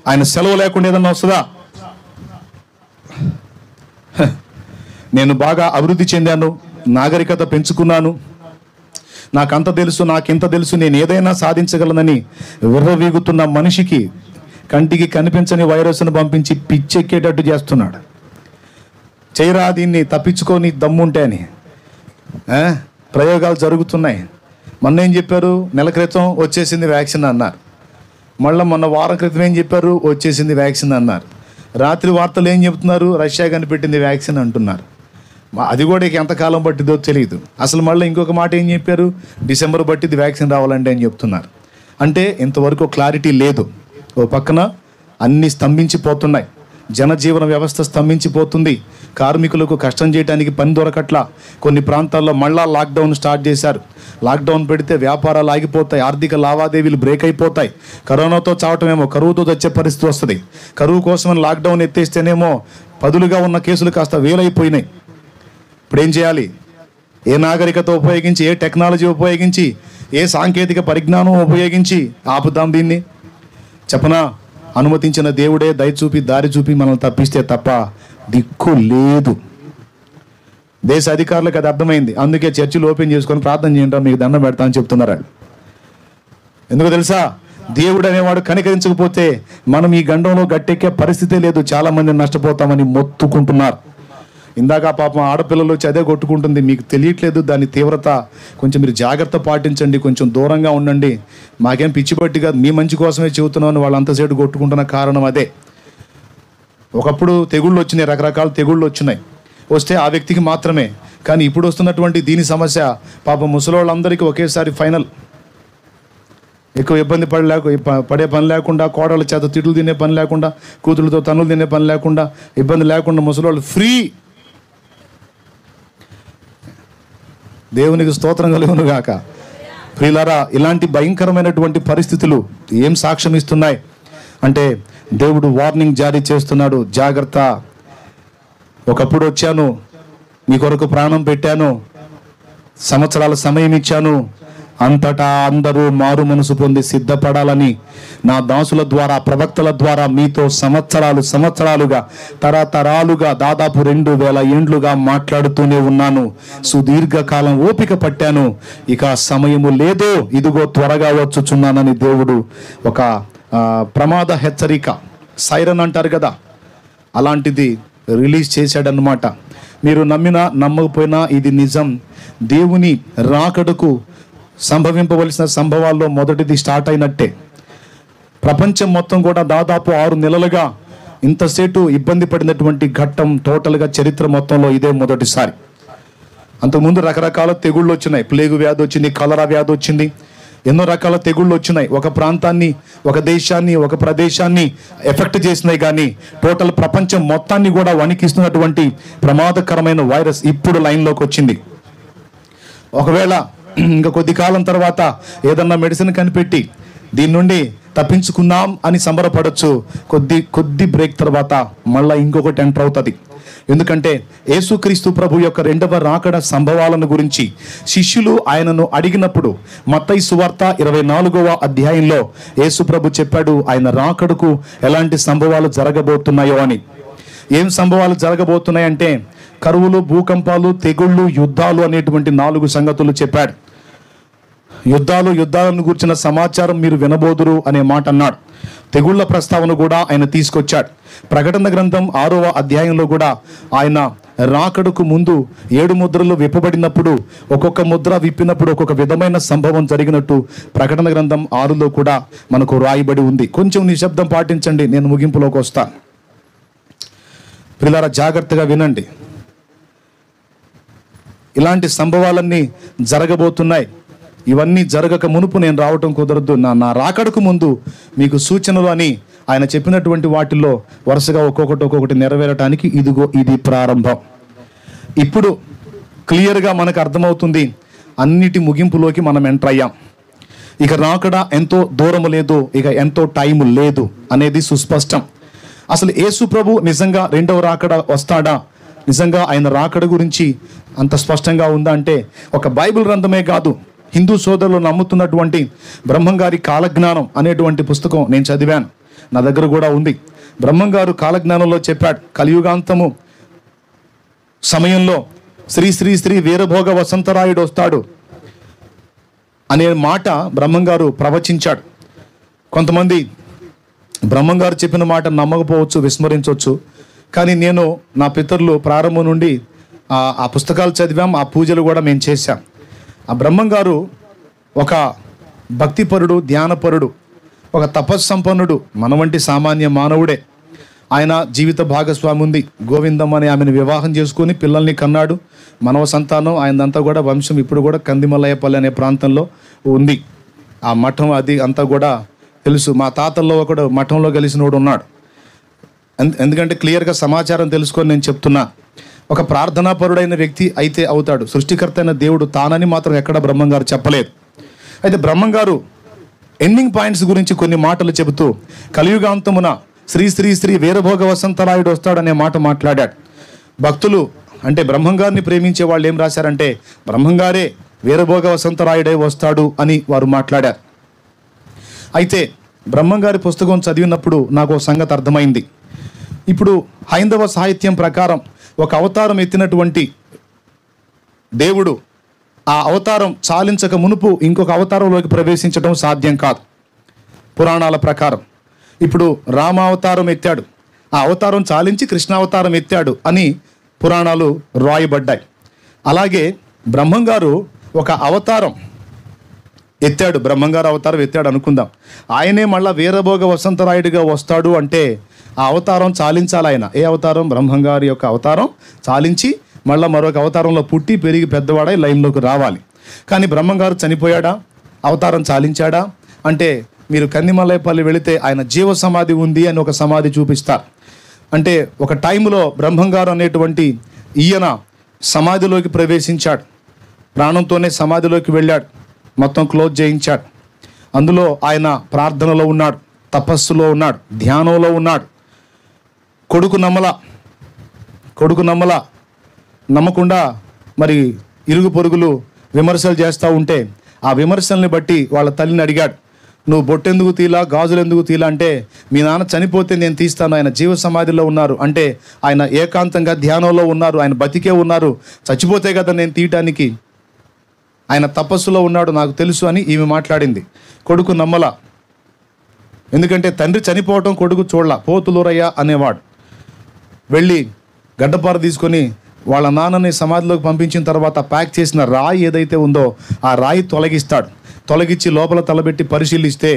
ఆయన సెలవు లేకుండా ఏదన్నా వస్తుందా? నేను బాగా అభివృద్ధి చెందాను, నాగరికత పెంచుకున్నాను, నాకంత తెలుసు, నాకింత తెలుసు, నేను ఏదైనా సాధించగలనని విర్రవీగుతున్న మనిషికి కంటికి కనిపించని వైరస్ను పంపించి పిచ్చెక్కేటట్టు చేస్తున్నాడు. చేయరా దీన్ని, తప్పించుకొని దమ్ముంటే అని ప్రయోగాలు జరుగుతున్నాయి. మొన్న ఏం చెప్పారు? నెల క్రితం వచ్చేసింది వ్యాక్సిన్ అన్నారు. మళ్ళీ మొన్న వారం క్రితం ఏం చెప్పారు? వచ్చేసింది వ్యాక్సిన్ అన్నారు. రాత్రి వార్తలు ఏం చెప్తున్నారు? రష్యా కనిపెట్టింది వ్యాక్సిన్ అంటున్నారు. అది కూడా ఎంతకాలం పట్టిందో తెలియదు. అసలు మళ్ళీ ఇంకొక మాట ఏం చెప్పారు? డిసెంబర్ పట్టింది వ్యాక్సిన్ రావాలంటే అని చెప్తున్నారు. అంటే ఇంతవరకు క్లారిటీ లేదు. ఓ పక్కన అన్నీ స్తంభించిపోతున్నాయి, జనజీవన వ్యవస్థ స్తంభించిపోతుంది, కార్మికులకు కష్టం చేయడానికి పని దొరకట్లా. కొన్ని ప్రాంతాల్లో మళ్ళా లాక్డౌన్ స్టార్ట్ చేశారు. లాక్డౌన్ పెడితే వ్యాపారాలు ఆగిపోతాయి, ఆర్థిక లావాదేవీలు బ్రేక్ అయిపోతాయి. కరోనాతో చావటమేమో కరువుతో వచ్చే పరిస్థితి వస్తుంది. కరువు కోసమని లాక్డౌన్ ఎత్తేస్తేనేమో పదులుగా ఉన్న కేసులు కాస్త వేలైపోయినాయి. ఇప్పుడు ఏం చేయాలి? ఏ నాగరికత ఉపయోగించి, ఏ టెక్నాలజీ ఉపయోగించి, ఏ సాంకేతిక పరిజ్ఞానం ఉపయోగించి ఆపుదాం దీన్ని? చెప్పనా? అనుమతించిన దేవుడే దయ చూపి దారి చూపి మనల్ని తప్పిస్తే తప్ప దిక్కు లేదు. దేశ అధికారులకు అది అర్థమైంది. అందుకే చర్చిలు ఓపెన్ చేసుకొని ప్రార్థన చేయండి, మీకు దండం పెడతా అని చెప్తున్నారు. ఎందుకో తెలుసా? దేవుడు అనేవాడు కనికరించకపోతే మనం ఈ గండంలో గట్టెక్కే పరిస్థితే లేదు. చాలా మంది నష్టపోతామని మొత్తుకుంటున్నారు. ఇందాక పాపం ఆడపిల్లలు వచ్చి అదే కొట్టుకుంటుంది, మీకు తెలియట్లేదు దాని తీవ్రత. కొంచెం మీరు జాగ్రత్త పాటించండి, కొంచెం దూరంగా ఉండండి. మాకేం పిచ్చి పట్టి కాదు, మీ మంచి కోసమే చెబుతున్నాను. వాళ్ళు అంతసేపు కొట్టుకుంటున్న కారణం అదే. ఒకప్పుడు తెగుళ్ళు వచ్చినాయి, రకరకాల తెగుళ్ళు వచ్చినాయి, వస్తే ఆ వ్యక్తికి మాత్రమే. కానీ ఇప్పుడు వస్తున్నటువంటి దీని సమస్య పాపం ముసలోళ్ళందరికీ ఒకేసారి ఫైనల్. ఎక్కువ ఇబ్బంది పడే పని లేకుండా, కోడళ్ళ చేత తిట్లు తినే పని లేకుండా, కూతుళ్ళతో తన్నులు తినే పని లేకుండా, ఇబ్బంది లేకుండా ముసలోళ్ళు ఫ్రీ. దేవునికి స్తోత్రం కలుగును గాక. ప్రియులారా, ఇలాంటి భయంకరమైనటువంటి పరిస్థితులు ఏం సాక్ష్యం ఇస్తున్నాయి అంటే దేవుడు వార్నింగ్ జారీ చేస్తున్నాడు, జాగ్రత్త. ఒకప్పుడు వచ్చాను, మీ కొరకు ప్రాణం పెట్టాను, సంవత్సరాల సమయం ఇచ్చాను, అంతటా అందరూ మారు మనసు పొంది సిద్ధపడాలని నా దాసుల ద్వారా, ప్రవక్తల ద్వారా మీతో సంవత్సరాలుగా తరతరాలుగా దాదాపు 2000 ఏండ్లుగా మాట్లాడుతూనే ఉన్నాను. సుదీర్ఘకాలం ఓపిక పట్టాను, ఇక సమయము లేదో, ఇదిగో త్వరగా వచ్చుచున్నానని దేవుడు ఒక ప్రమాద హెచ్చరిక, సైరన్ అంటారు కదా, అలాంటిది రిలీజ్ చేశాడనమాట. మీరు నమ్మినా నమ్మకపోయినా ఇది నిజం. దేవుని రాకడకు సంభవింపవలసిన సంభవాల్లో మొదటిది స్టార్ట్ అయినట్టే. ప్రపంచం మొత్తం కూడా దాదాపు 6 నెలలుగా ఇంతసేటు ఇబ్బంది పడినటువంటి ఘట్టం టోటల్గా చరిత్ర మొత్తంలో ఇదే మొదటిసారి. అంతకుముందు రకరకాల తెగుళ్ళు వచ్చినాయి, ప్లేగు వ్యాధి వచ్చింది, కలరా వ్యాధి వచ్చింది, ఎన్నో రకాల తెగుళ్ళు వచ్చినాయి. ఒక ప్రాంతాన్ని, ఒక దేశాన్ని, ఒక ప్రదేశాన్ని ఎఫెక్ట్ చేసినాయి. కానీ టోటల్ ప్రపంచం మొత్తాన్ని కూడా వణికిస్తున్నటువంటి ప్రమాదకరమైన వైరస్ ఇప్పుడు లైన్లోకి వచ్చింది. ఒకవేళ ఇంకా కొద్ది కాలం తర్వాత ఏదన్నా మెడిసిన్ కనిపెట్టి దీని నుండి తప్పించుకున్నాం అని సంబరపడవచ్చు. కొద్ది బ్రేక్ తర్వాత మళ్ళీ ఇంకొకటి ఎంటర్ అవుతుంది. ఎందుకంటే యేసుక్రీస్తు ప్రభు యొక్క 2వ రాకడ సంభవాలను గురించి శిష్యులు ఆయనను అడిగినప్పుడు మత్తయి సువార్త 24వ అధ్యాయంలో యేసు ప్రభు చెప్పాడు ఆయన రాకడకు ఎలాంటి సంభవాలు జరగబోతున్నాయో అని. ఏం సంభవాలు జరగబోతున్నాయంటే కరువులు, భూకంపాలు, తెగుళ్ళు, యుద్ధాలు అనేటువంటి 4 సంగతులు చెప్పాడు. యుద్ధాలను గురించిన సమాచారం మీరు వినబోదురు అనే మాట అన్నాడు. తెగుళ్ల ప్రస్తావన కూడా ఆయన తీసుకొచ్చాడు. ప్రకటన గ్రంథం 6వ అధ్యాయంలో కూడా ఆయన రాకడకు ముందు 7 ముద్రలు విప్పబడినప్పుడు ఒక్కొక్క ముద్ర విప్పినప్పుడు ఒక్కొక్క విధమైన సంభవం జరిగినట్టు ప్రకటన గ్రంథం 6లో కూడా మనకు రాయబడి ఉంది. కొంచెం నిశ్శబ్దం పాటించండి, నేను ముగింపులోకి వస్తాను. పిల్లరా, జాగ్రత్తగా వినండి. ఇలాంటి సంభవాలన్నీ జరగబోతున్నాయి. ఇవన్నీ జరగక మునుపు నేను రావటం కుదరదు, నా రాకడకు ముందు మీకు సూచనలు అని ఆయన చెప్పినటువంటి వాటిల్లో వరుసగా ఒక్కొక్కటి నెరవేరటానికి ఇదిగో ఇది ప్రారంభం. ఇప్పుడు క్లియర్గా మనకు అర్థమవుతుంది, అన్నిటి ముగింపులోకి మనం ఎంటర్ అయ్యాం. ఇక రాకడ ఎంతో దూరం లేదు, ఇక ఎంతో టైం లేదు అనేది సుస్పష్టం. అసలు యేసు ప్రభు నిజంగా 2వ రాకడ వస్తాడా, నిజంగా ఆయన రాకడ గురించి అంత స్పష్టంగా ఉందా అంటే ఒక బైబిల్ గ్రంథమే కాదు, హిందూ సోదరులు నమ్ముతున్నటువంటి బ్రహ్మంగారి కాలజ్ఞానం అనేటువంటి పుస్తకం నేను చదివాను, నా దగ్గర కూడా ఉంది. బ్రహ్మంగారు కాలజ్ఞానంలో చెప్పాడు, కలియుగాంతము సమయంలో శ్రీ శ్రీ శ్రీ వీరభోగ వసంతరాయుడు వస్తాడు అనే మాట బ్రహ్మంగారు ప్రవచించాడు. కొంతమంది బ్రహ్మంగారు చెప్పిన మాట నమ్మకపోవచ్చు, విస్మరించవచ్చు. కానీ నేను, నా పితరులు ప్రారంభం నుండి ఆ పుస్తకాలు చదివాం, ఆ పూజలు కూడా మేము చేశాం. ఆ బ్రహ్మంగారు ఒక భక్తిపరుడు, ధ్యానపరుడు, ఒక తపస్సంపన్నుడు, మన వంటి సామాన్య మానవుడే. ఆయన జీవిత భాగస్వామి ఉంది, గోవిందం అని ఆమెను వివాహం చేసుకుని పిల్లల్ని కన్నాడు. మనవ సంతానం ఆయనంతా కూడా వంశం ఇప్పుడు కూడా కందిమల్లయ్యపల్లి అనే ప్రాంతంలో ఉంది. ఆ మఠం అది అంతా కూడా తెలుసు. మా తాతల్లో ఒకడు మఠంలో కలిసినోడు ఉన్నాడు. ఎందుకంటే క్లియర్గా సమాచారం తెలుసుకొని నేను చెప్తున్నా. ఒక ప్రార్థనాపరుడైన వ్యక్తి అయితే అవుతాడు. సృష్టికర్త అయిన దేవుడు తానని మాత్రం ఎక్కడ బ్రహ్మంగారు చెప్పలేదు. అయితే బ్రహ్మంగారు ఎండింగ్ పాయింట్స్ గురించి కొన్ని మాటలు చెబుతూ కలియుగాంతమున శ్రీ శ్రీ శ్రీ వీరభోగ వసంతరాయుడు వస్తాడనే మాట మాట్లాడాడు. భక్తులు అంటే బ్రహ్మంగారిని ప్రేమించే వాళ్ళు ఏం రాశారంటే బ్రహ్మంగారే వీరభోగ వసంతరాయుడే వస్తాడు అని వారు మాట్లాడారు. అయితే బ్రహ్మంగారి పుస్తకం చదివినప్పుడు నాకు ఒక సంగతి అర్థమైంది. ఇప్పుడు హైందవ సాహిత్యం ప్రకారం ఒక అవతారం ఎత్తినటువంటి దేవుడు ఆ అవతారం చాలించక మునుపు ఇంకొక అవతారంలోకి ప్రవేశించడం సాధ్యం కాదు. పురాణాల ప్రకారం ఇప్పుడు రామావతారం ఎత్తాడు, ఆ అవతారం చాలించి కృష్ణావతారం ఎత్తాడు అని పురాణాలు రాయబడ్డాయి. అలాగే బ్రహ్మంగారు ఒక అవతారం ఎత్తాడు, బ్రహ్మంగారు అవతారం ఎత్తాడు అనుకుందాం. ఆయనే మళ్ళీ వీరభోగ వసంతరాయుడిగా వస్తాడు అంటే ఆ అవతారం చాలించాలి ఆయన. ఏ అవతారం? బ్రహ్మంగారి యొక్క అవతారం చాలించి మళ్ళీ మరొక అవతారంలో పుట్టి పెరిగి పెద్దవాడై లైన్లోకి రావాలి. కానీ బ్రహ్మంగారు చనిపోయాడా? అవతారం చాలించాడా? అంటే మీరు కందిమల్లైపల్లి వెళితే ఆయన జీవ సమాధి ఉంది అని ఒక సమాధి చూపిస్తారు. అంటే ఒక టైంలో బ్రహ్మంగారు అనేటువంటి ఈయన సమాధిలోకి ప్రవేశించాడు, ప్రాణంతోనే సమాధిలోకి వెళ్ళాడు, మొత్తం క్లోజ్ చేయించాడు. అందులో ఆయన ప్రార్థనలో ఉన్నాడు, తపస్సులో ఉన్నాడు, ధ్యానంలో ఉన్నాడు. కొడుకు నమ్మల నమ్మకుండా మరి ఇరుగు పొరుగులు విమర్శలు చేస్తూ ఉంటే ఆ విమర్శల్ని బట్టి వాళ్ళ తల్లిని అడిగాడు, నువ్వు బొట్టెందుకు తీలా, గాజులు ఎందుకు తీలా అంటే, మీ నాన్న చనిపోతే నేను తీస్తాను, ఆయన జీవ సమాధిలో ఉన్నారు అంటే, ఆయన ఏకాంతంగా ధ్యానంలో ఉన్నారు, ఆయన బతికే ఉన్నారు, చచ్చిపోతే కదా నేను తీయటానికి, ఆయన తపస్సులో ఉన్నాడు నాకు తెలుసు అని ఈమె మాట్లాడింది. కొడుకు నమ్మల, ఎందుకంటే తండ్రి చనిపోవటం కొడుకు చూడలా. పోతులూరయ్య అనేవాడు వెళ్ళి గడ్డపార తీసుకొని వాళ్ళ నాన్నని సమాధిలోకి పంపించిన తర్వాత ప్యాక్ చేసిన రాయి ఏదైతే ఉందో ఆ రాయి తొలగించి లోపల తలబెట్టి పరిశీలిస్తే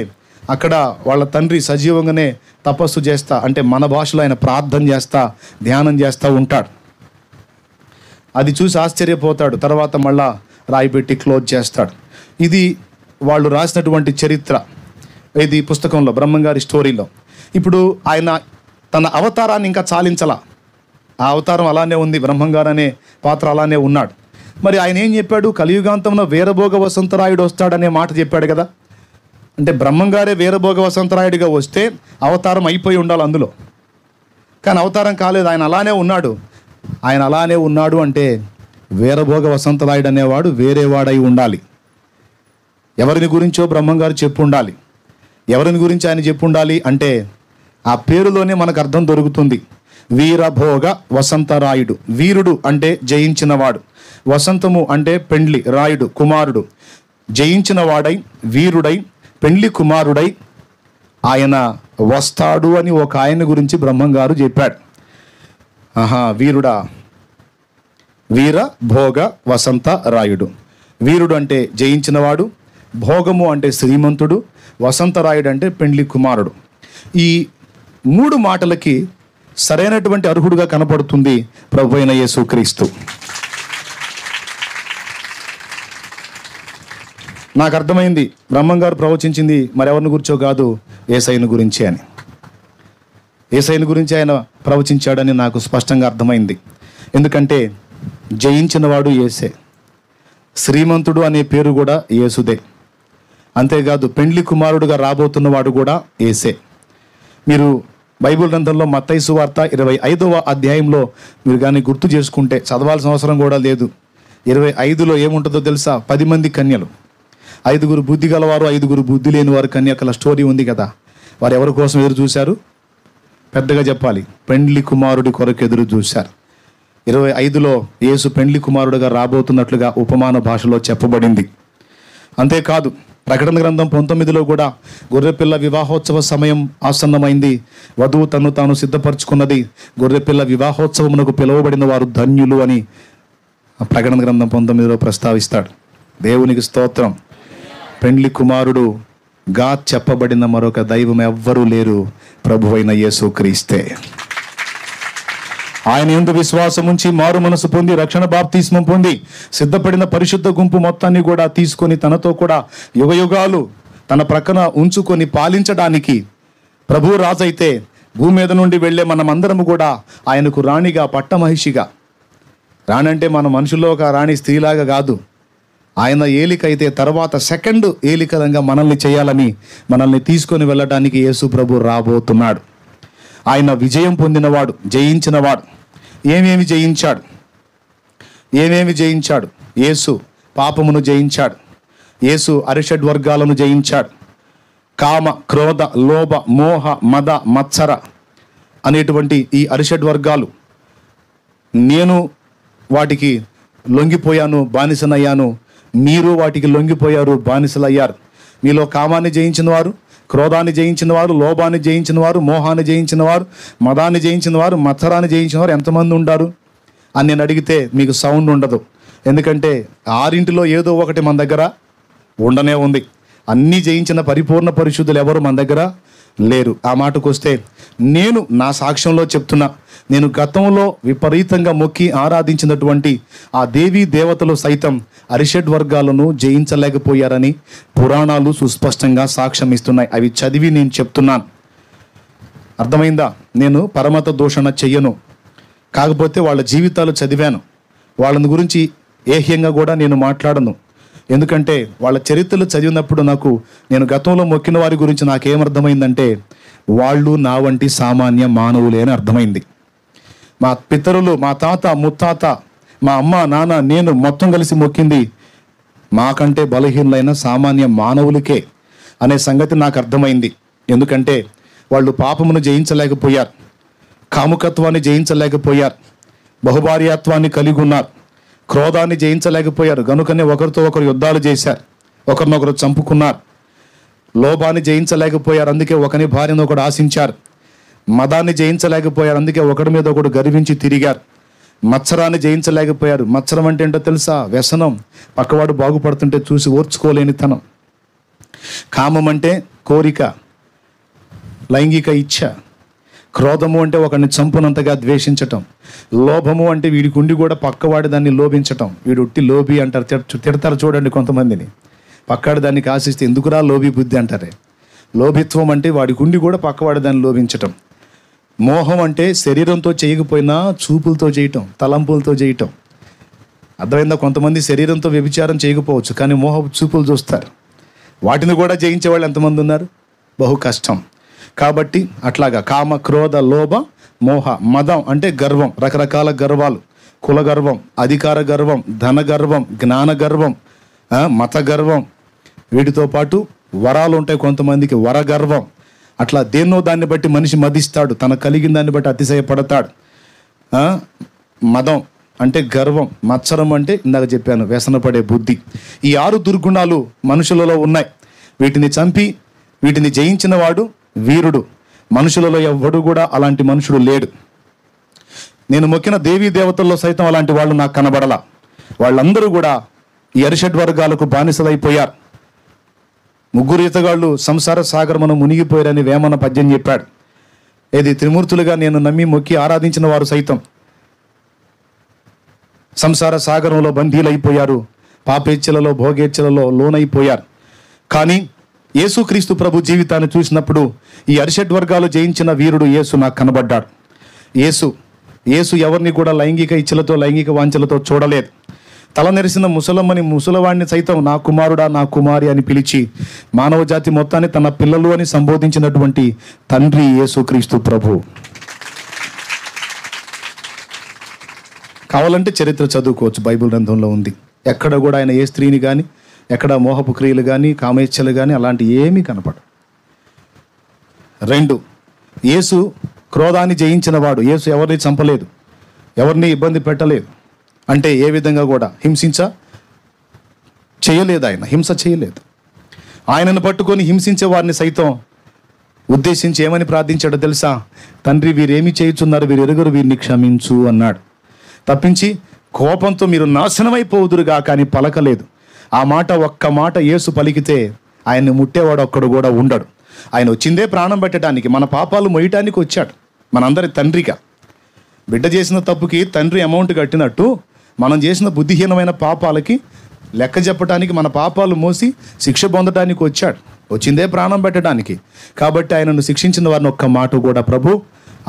అక్కడ వాళ్ళ తండ్రి సజీవంగానే తపస్సు చేస్తా, అంటే మన భాషలో ఆయన ప్రార్థన చేస్తా, ధ్యానం చేస్తూ ఉంటాడు. అది చూసి ఆశ్చర్యపోతాడు. తర్వాత మళ్ళా రాయి పెట్టి క్లోజ్ చేస్తాడు. ఇది వాళ్ళు రాసినటువంటి చరిత్ర, ఇది పుస్తకంలో బ్రహ్మంగారి స్టోరీలో. ఇప్పుడు ఆయన తన అవతారాన్ని ఇంకా చాలించలా, ఆ అవతారం అలానే ఉంది, బ్రహ్మంగారు అనే పాత్ర అలానే ఉన్నాడు. మరి ఆయన ఏం చెప్పాడు? కలియుగాంతంలో వీరభోగ వసంతరాయుడు వస్తాడనే మాట చెప్పాడు కదా. అంటే బ్రహ్మంగారే వీరభోగ వసంతరాయుడిగా వస్తే అవతారం అయిపోయి ఉండాలి అందులో, కానీ అవతారం కాలేదు, ఆయన అలానే ఉన్నాడు. ఆయన అలానే ఉన్నాడు అంటే వీరభోగ వసంతరాయుడు అనేవాడు వేరేవాడై ఉండాలి. ఎవరిని గురించో బ్రహ్మంగారు చెప్పు ఉండాలి. ఎవరిని గురించి ఆయన చెప్పు ఉండాలి అంటే ఆ పేరులోనే మనకు అర్థం దొరుకుతుంది. వీరభోగ వసంతరాయుడు. వీరుడు అంటే జయించినవాడు, వసంతము అంటే పెండ్లి, రాయుడు కుమారుడు. జయించిన వాడై, వీరుడై, పెండ్లి కుమారుడై ఆయన వస్తాడు అని ఒక ఆయన గురించి బ్రహ్మంగారు చెప్పాడు. వీరుడా, వీర భోగ వసంత రాయుడు. వీరుడు అంటే జయించినవాడు, భోగము అంటే శ్రీమంతుడు, వసంతరాయుడు అంటే పెండ్లి కుమారుడు. ఈ 3 మాటలకి సరైనటువంటి అర్హుడుగా కనపడుతుంది ప్రభువైన యేసుక్రీస్తు. నాకు అర్థమైంది బ్రహ్మంగారు ప్రవచించింది మరెవరిని గురించో కాదు, యేసయ్యను గురించి అని. యేసయ్యను గురించి ఆయన ప్రవచించాడని నాకు స్పష్టంగా అర్థమైంది. ఎందుకంటే జయించినవాడు యేసే, శ్రీమంతుడు అనే పేరు కూడా యేసుదే. అంతేకాదు పెండ్లి కుమారుడుగా రాబోతున్నవాడు కూడా యేసే. మీరు బైబిల్ గ్రంథంలో మత్తయి సువార్త 25వ అధ్యాయంలో మీరు కానీ గుర్తు చేసుకుంటే, చదవాల్సిన అవసరం కూడా లేదు, 25లో ఏముంటుందో తెలుసా? 10 మంది కన్యలు, 5గురు బుద్ధి గలవారు, 5గురు బుద్ధి లేని వారు కన్యకల స్టోరీ ఉంది కదా. వారు ఎవరి కోసం ఎదురు చూశారు? పెద్దగా చెప్పాలి, పెండ్లి కుమారుడి కొరకు ఎదురు చూశారు. 25లో యేసు పెండ్లి కుమారుడుగా రాబోతున్నట్లుగా ఉపమాన భాషలో చెప్పబడింది. అంతేకాదు ప్రకటన గ్రంథం 19లో కూడా గొర్రెపిల్ల వివాహోత్సవ సమయం ఆసన్నమైంది, వధువు తను తాను సిద్ధపరచుకున్నది, గొర్రెపిల్ల వివాహోత్సవమునకు పిలువబడిన వారు ధన్యులు అని ప్రకటన గ్రంథం 19లో ప్రస్తావిస్తాడు. దేవునికి స్తోత్రం. పెండ్లి కుమారుడుగా చెప్పబడిన మరొక దైవం ఎవ్వరూ లేరు, ప్రభువైన యేసుక్రీస్తే. ఆయన యందు విశ్వాసం ఉంచి మారు మనసు పొంది రక్షణ బాప్తిస్మం పొంది సిద్ధపడిన పరిశుద్ధ గుంపు మొత్తాన్ని కూడా తీసుకొని తనతో కూడా యుగయుగాలు తన ప్రక్కన ఉంచుకొని పాలించడానికి ప్రభు రాజైతే భూమి మీద నుండి వెళ్ళే మనమందరము కూడా ఆయనకు రాణిగా, పట్టమహిషిగా, రాణంటే మన మనుషుల్లో ఒక రాణి స్త్రీలాగా కాదు, ఆయన ఏలికైతే తర్వాత సెకండ్ ఏలికలంగా మనల్ని చేయాలని మనల్ని తీసుకొని వెళ్ళడానికి యేసు ప్రభు రాబోతున్నాడు. ఆయన విజయం పొందినవాడు, జయించినవాడు. ఏమేమి జయించాడు? యేసు పాపమును జయించాడు, యేసు అరిషడ్ వర్గాలను జయించాడు. కామ, క్రోధ, లోభ, మోహ, మద, మత్సర అనేటువంటి ఈ అరిషడ్ వర్గాలు, నేను వాటికి లొంగిపోయాను, బానిసనయ్యాను, మీరు వాటికి లొంగిపోయారు, బానిసలయ్యారు. మీలో కామాన్ని జయించిన వారు, క్రోధాన్ని జయించిన వారు, లోభాన్ని జయించిన వారు, మోహాన్ని జయించిన వారు, మదాన్ని జయించిన వారు, మత్సరాన్ని జయించిన వారు ఎంతమంది ఉంటారు? అని నేను అడిగితే మీకు సౌండ్ ఉండదు. ఎందుకంటే 6 ఏదో ఒకటి మన దగ్గర ఉండనే ఉంది. అన్నీ జయించిన పరిపూర్ణ పరిశుద్ధులు ఎవరు మన దగ్గర లేరు. ఆ మాటకు వస్తే నేను నా సాక్ష్యంలో చెప్తున్నా, నేను గతంలో విపరీతంగా మొక్కి ఆరాధించినటువంటి ఆ దేవీ దేవతలు సైతం అరిషడ్ వర్గాలను జయించలేకపోయారని పురాణాలు సుస్పష్టంగా సాక్ష్యం ఇస్తున్నాయి. అవి చదివి నేను చెప్తున్నాను. అర్థమైందా? నేను పరమత దూషణ చెయ్యను, కాకపోతే వాళ్ళ జీవితాలు చదివాను. వాళ్ళని గురించి ఏహ్యంగా కూడా నేను మాట్లాడను. ఎందుకంటే వాళ్ళ చరిత్రలు చదివినప్పుడు నేను గతంలో మొక్కిన వారి గురించి నాకేమర్థమైందంటే వాళ్ళు నా వంటి సామాన్య మానవులే అని అర్థమైంది. మా పితరులు, మా తాత ముత్తాత, మా అమ్మ నాన్న, నేను మొత్తం కలిసి మొక్కింది మాకంటే బలహీనులైన సామాన్య మానవులకే అనే సంగతి నాకు అర్థమైంది. ఎందుకంటే వాళ్ళు పాపమును జయించలేకపోయారు, కాముకత్వాన్ని జయించలేకపోయారు, బహుభార్యాత్వాన్ని కలిగి ఉన్నారు, క్రోధాన్ని జయించలేకపోయారు. కనుకనే ఒకరితో ఒకరు యుద్ధాలు చేశారు, ఒకరినొకరు చంపుకున్నారు. లోభాన్ని జయించలేకపోయారు, అందుకే ఒకని భార్యను ఒకడు ఆశించారు. మదాన్ని జయించలేకపోయారు, అందుకే ఒకడి మీద ఒకడు గర్వించి తిరిగారు. మత్సరాన్ని జయించలేకపోయారు. మత్సరం అంటే ఏంటో తెలుసా? వ్యసనం, పక్కవాడు బాగుపడుతుంటే చూసి ఓర్చుకోలేనితనం. కామం అంటే కోరిక, లైంగిక ఇచ్ఛ. క్రోధము అంటే ఒకరిని చంపునంతగా ద్వేషించటం. లోభము అంటే వీడికి ఉండి కూడా పక్కవాడి దాన్ని లోభించటం. వీడు ఉట్టి లోభి అంటారు, తిడతారు చూడండి కొంతమందిని. పక్కవాడి దాన్ని ఆశిస్తే ఎందుకురా లోభి బుద్ధి అంటారే. లోభిత్వం అంటే వాడికి ఉండి కూడా పక్కవాడి దాన్ని లోభించటం. మోహం అంటే శరీరంతో చేయకపోయినా చూపులతో చేయటం, తలంపులతో చేయటం. అర్థమైందా? కొంతమంది శరీరంతో వ్యభిచారం చేయకపోవచ్చు, కానీ మోహపు చూపులు చూస్తారు. వాటిని కూడా జయించే వాళ్ళు ఎంతమంది ఉన్నారు? బహు కష్టం. కాబట్టి అట్లాగా కామ, క్రోధ, లోభ, మోహ. మదం అంటే గర్వం, రకరకాల గర్వాలు. కుల గర్వం, అధికార గర్వం, ధన గర్వం, జ్ఞాన గర్వం, మత గర్వం. వీటితో పాటు వరాలు ఉంటాయి కొంతమందికి, వర గర్వం. అట్లా దేన్నో దాన్ని బట్టి మనిషి మదిస్తాడు, తన కలిగిన దాన్ని బట్టి అతిశయపడతాడు. మదం అంటే గర్వం, మత్సరం అంటే ఇందాక చెప్పాను వ్యసనపడే బుద్ధి. ఈ 6 దుర్గుణాలు మనుషులలో ఉన్నాయి. వీటిని చంపి వీటిని జయించిన వాడు వీరుడు. మనుషులలో ఎవ్వడు కూడా అలాంటి మనుషుడు లేడు. నేను మొక్కిన దేవీ దేవతల్లో సైతం అలాంటి వాళ్ళు నాకు కనబడలా. వాళ్ళందరూ కూడా ఈ అరిషడ్ వర్గాలకు బానిసలైపోయారు. 3 ఈతగాళ్ళు సంసార సాగరమును మునిగిపోయారని వేమన పద్యం చెప్పాడు. ఏది త్రిమూర్తులుగా నేను నమ్మి మొక్కి ఆరాధించిన వారు సైతం సంసార సాగరంలో బందీలైపోయారు, పాపేచ్ఛలలో భోగేచ్ఛలలో లోనైపోయారు. కానీ యేసుక్రీస్తు ప్రభు జీవితాన్ని చూసినప్పుడు ఈ అరిషడ్ వర్గాలు జయించిన వీరుడు యేసు నాకు కనబడ్డాడు. యేసు ఎవరిని కూడా లైంగిక ఇచ్చలతో, లైంగిక వాంఛలతో చూడలేదు. తల నెరిసిన ముసలవాడిని సైతం నా కుమారుడా, నా కుమారి అని పిలిచి మానవ జాతి మొత్తాన్ని తన పిల్లలు అని సంబోధించినటువంటి తండ్రి యేసుక్రీస్తు ప్రభు. కావాలంటే చరిత్ర చదువుకోవచ్చు, బైబిల్ గ్రంథంలో ఉంది. ఎక్కడ కూడా ఆయన ఏ స్త్రీని కానీ, ఎక్కడ మోహపు క్రియలు కానీ, కామేచ్ఛలు కానీ అలాంటి ఏమీ కనపడ. 2, యేసు క్రోధాన్ని జయించిన వాడు. యేసు ఎవరిని చంపలేదు, ఎవరిని ఇబ్బంది పెట్టలేదు. అంటే ఏ విధంగా కూడా చేయలేదు. ఆయన హింస చేయలేదు. ఆయనను పట్టుకొని హింసించే వారిని సైతం ఉద్దేశించి ఏమని ప్రార్థించాడో తెలుసా? తండ్రి, వీరేమి చేయుచున్నారు, వీరు ఎరుగరు, వీరిని క్షమించు అన్నాడు. తప్పించి కోపంతో మీరు నాశనమైపోదురుగా కానీ పలకలేదు. ఆ మాట, ఒక్క మాట యేసు పలికితే ఆయన్ని ముట్టేవాడు ఒక్కడు కూడా ఉండడు. ఆయన వచ్చిందే ప్రాణం పెట్టడానికి, మన పాపాలు మొయ్యటానికి వచ్చాడు. మనందరి తండ్రిగా బిడ్డ చేసిన తప్పుకి తండ్రి అమౌంట్ కట్టినట్టు మనం చేసిన బుద్ధిహీనమైన పాపాలకి లెక్క చెప్పడానికి, మన పాపాలు మోసి శిక్ష పొందడానికి వచ్చాడు. వచ్చిందే ప్రాణం పెట్టడానికి. కాబట్టి ఆయనను శిక్షించిన వారిని ఒక్క మాట కూడా ప్రభు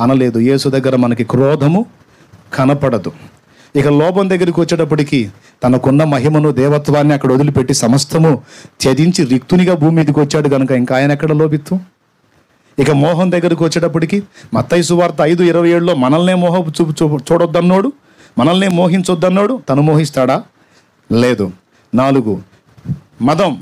అనలేదు. యేసు దగ్గర మనకి క్రోధము కనపడదు. ఇక లోభం దగ్గరికి వచ్చేటప్పటికి తనకున్న మహిమను, దేవత్వాన్ని అక్కడ వదిలిపెట్టి సమస్తము త్యజించి రిక్తునిగా భూమి మీదకి వచ్చాడు కనుక ఇంకా ఆయన ఎక్కడ లోభిత్వం. ఇక మోహం దగ్గరికి వచ్చేటప్పటికి మత్తయి సువార్త 5:27లో మనల్నే చూడొద్దన్నాడు, మనల్నే మోహించొద్దన్నాడు. తను మోహిస్తాడా? లేదు. 4, మదం.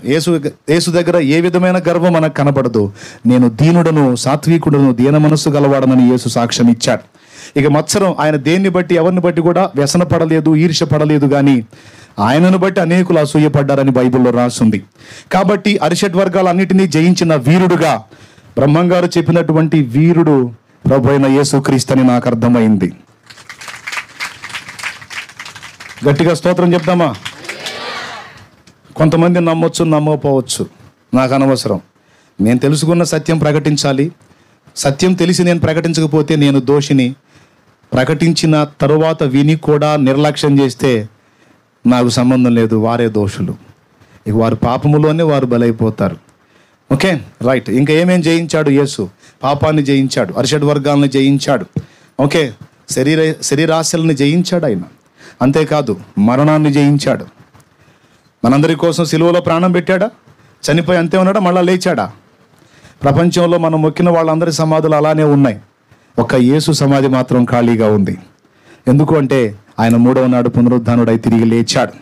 యేసు దగ్గర ఏ విధమైన గర్వం మనకు కనపడదు. నేను దీనుడను, సాత్వికుడను, దీన మనస్సు గలవాడనని యేసు సాక్ష్యం ఇచ్చాడు. ఇక మత్సరం, ఆయన దేన్ని బట్టి ఎవరిని బట్టి కూడా వ్యసన పడలేదు, ఈర్ష పడలేదు. కానీ ఆయనను బట్టి అనేకులు అసూయపడ్డారని బైబిల్లో రాసుంది. కాబట్టి అరిషడ్ వర్గాలన్నిటినీ జయించిన వీరుడుగా బ్రహ్మంగారు చెప్పినటువంటి వీరుడు ప్రభు అయిన యేసుక్రీస్తు అని నాకు అర్థమైంది. గట్టిగా స్తోత్రం చెప్తామా? కొంతమంది నమ్మొచ్చు, నమ్మకపోవచ్చు, నాకు అనవసరం. నేను తెలుసుకున్న సత్యం ప్రకటించాలి. సత్యం తెలిసి నేను ప్రకటించకపోతే నేను దోషిని. ప్రకటించిన తరువాత విని కూడా నిర్లక్ష్యం చేస్తే నాకు సంబంధం లేదు, వారే దోషులు. ఇక వారి పాపములోనే వారు బలైపోతారు. Okay, right. ఇంకా ఏమేం జయించాడు యేసు? పాపాన్ని జయించాడు, అరిషడ్ వర్గాలను జయించాడు. ఓకే, శరీరాశలను జయించాడు ఆయన. అంతేకాదు మరణాన్ని జయించాడు. మనందరి కోసం సిలువలో ప్రాణం పెట్టాడా? చనిపోయి అంతే ఉన్నాడా? మళ్ళా లేచాడా? ప్రపంచంలో మనం మొక్కిన వాళ్ళందరి సమాధులు అలానే ఉన్నాయి. ఒక్క యేసు సమాధి మాత్రం ఖాళీగా ఉంది. ఎందుకు అంటే ఆయన 3వ నాడు పునరుద్ధానుడై తిరిగి లేచాడు.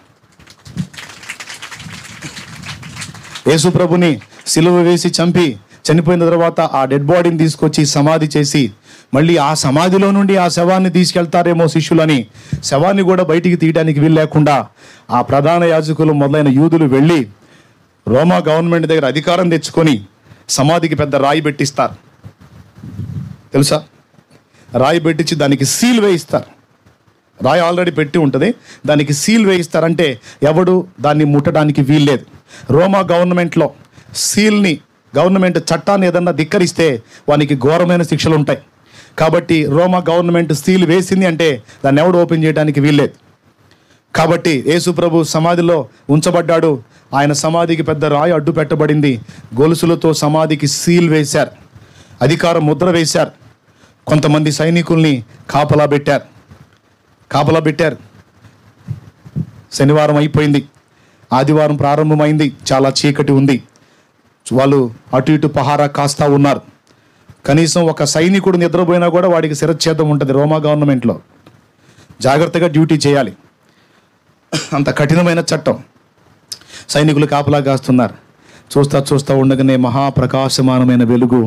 యేసు ప్రభుని సిలువ వేసి చంపి చనిపోయిన తర్వాత ఆ డెడ్ బాడీని తీసుకొచ్చి సమాధి చేసి మళ్ళీ ఆ సమాధిలో నుండి ఆ శవాన్ని తీసుకెళ్తారేమో శిష్యులని శవాన్ని కూడా బయటికి తీయడానికి వీలు లేకుండా ఆ ప్రధాన యాజకులు మొదలైన యూదులు వెళ్ళి రోమా గవర్నమెంట్ దగ్గర అధికారం తెచ్చుకొని సమాధికి పెద్ద రాయి పెట్టిస్తారు. తెలుసా? రాయి పెట్టించి దానికి సీల్ వేయిస్తారు. రాయి ఆల్రెడీ పెట్టి ఉంటుంది, దానికి సీల్ వేయిస్తారంటే ఎవడు దాన్ని ముట్టడానికి వీల్లేదు. రోమా గవర్నమెంట్లో సీల్ని, గవర్నమెంట్ చట్టాన్ని ఏదన్నా ధిక్కరిస్తే వానికి ఘోరమైన శిక్షలు ఉంటాయి. కాబట్టి రోమా గవర్నమెంట్ సీల్ వేసింది అంటే దాన్ని ఎవడు ఓపెన్ చేయడానికి వీల్లేదు. కాబట్టి యేసు ప్రభు సమాధిలో ఉంచబడ్డాడు. ఆయన సమాధికి పెద్ద రాయి అడ్డు పెట్టబడింది. గొలుసులతో సమాధికి సీల్ వేశారు, అధికార ముద్ర వేశారు. కొంతమంది సైనికుల్ని కాపలా పెట్టారు. శనివారం అయిపోయింది, ఆదివారం ప్రారంభమైంది, చాలా చీకటి ఉంది. వాళ్ళు అటు ఇటు పహారా కాస్తా ఉన్నారు. కనీసం ఒక సైనికుడు నిద్రపోయినా కూడా వాడికి శిరచ్ఛేదం ఉంటుంది. రోమా గవర్నమెంట్లో జాగ్రత్తగా డ్యూటీ చేయాలి, అంత కఠినమైన చట్టం. సైనికులు కాపలా కాస్తున్నారు. చూస్తా ఉండగానే మహాప్రకాశమానమైన వెలుగు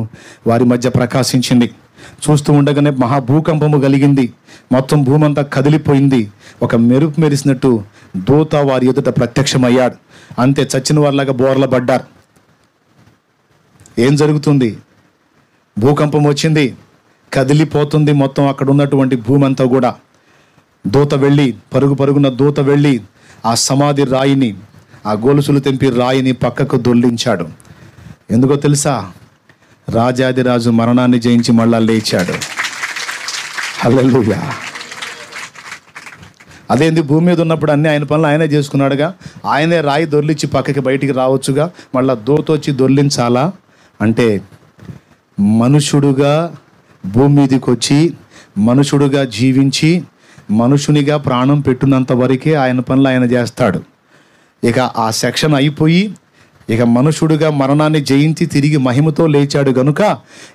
వారి మధ్య ప్రకాశించింది. చూస్తూ ఉండగానే మహాభూకంపము కలిగింది. మొత్తం భూమి అంతా కదిలిపోయింది. ఒక మెరుపు మెరిసినట్టు దూత వారి ఎదుట ప్రత్యక్షమయ్యాడు. అంతే, చచ్చిన వారిలాగా బోర్ల పడ్డారు. ఏం జరుగుతుంది? భూకంపం వచ్చింది, కదిలిపోతుంది మొత్తం అక్కడ ఉన్నటువంటి భూమి అంతా కూడా. దూత వెళ్ళి పరుగున దూత వెళ్ళి ఆ సమాధి రాయిని, ఆ గొలుసులు తెంపి రాయిని పక్కకు దొర్లించాడు. ఎందుకో తెలుసా? రాజాదిరాజు మరణాన్ని జయించి మళ్ళా లేచాడు. హల్లెలూయా. అదేంది, భూమి మీద ఉన్నప్పుడు అన్నీ ఆయన పనులు ఆయనే చేసుకున్నాడుగా. ఆయనే రాయి దొర్లించి పక్కకి బయటికి రావచ్చుగా. మళ్ళా దూతొచ్చి దొర్లించాలా అంటే మనుషుడుగా భూమి మీదకి వచ్చి మనుషుడుగా జీవించి మనుషునిగా ప్రాణం పెట్టినంత వరకే ఆయన పనులు ఆయన చేస్తాడు. ఇక ఆ సెక్షన్ అయిపోయి ఇక మనుషుడుగా మరణాన్ని జయించి తిరిగి మహిమతో లేచాడు గనుక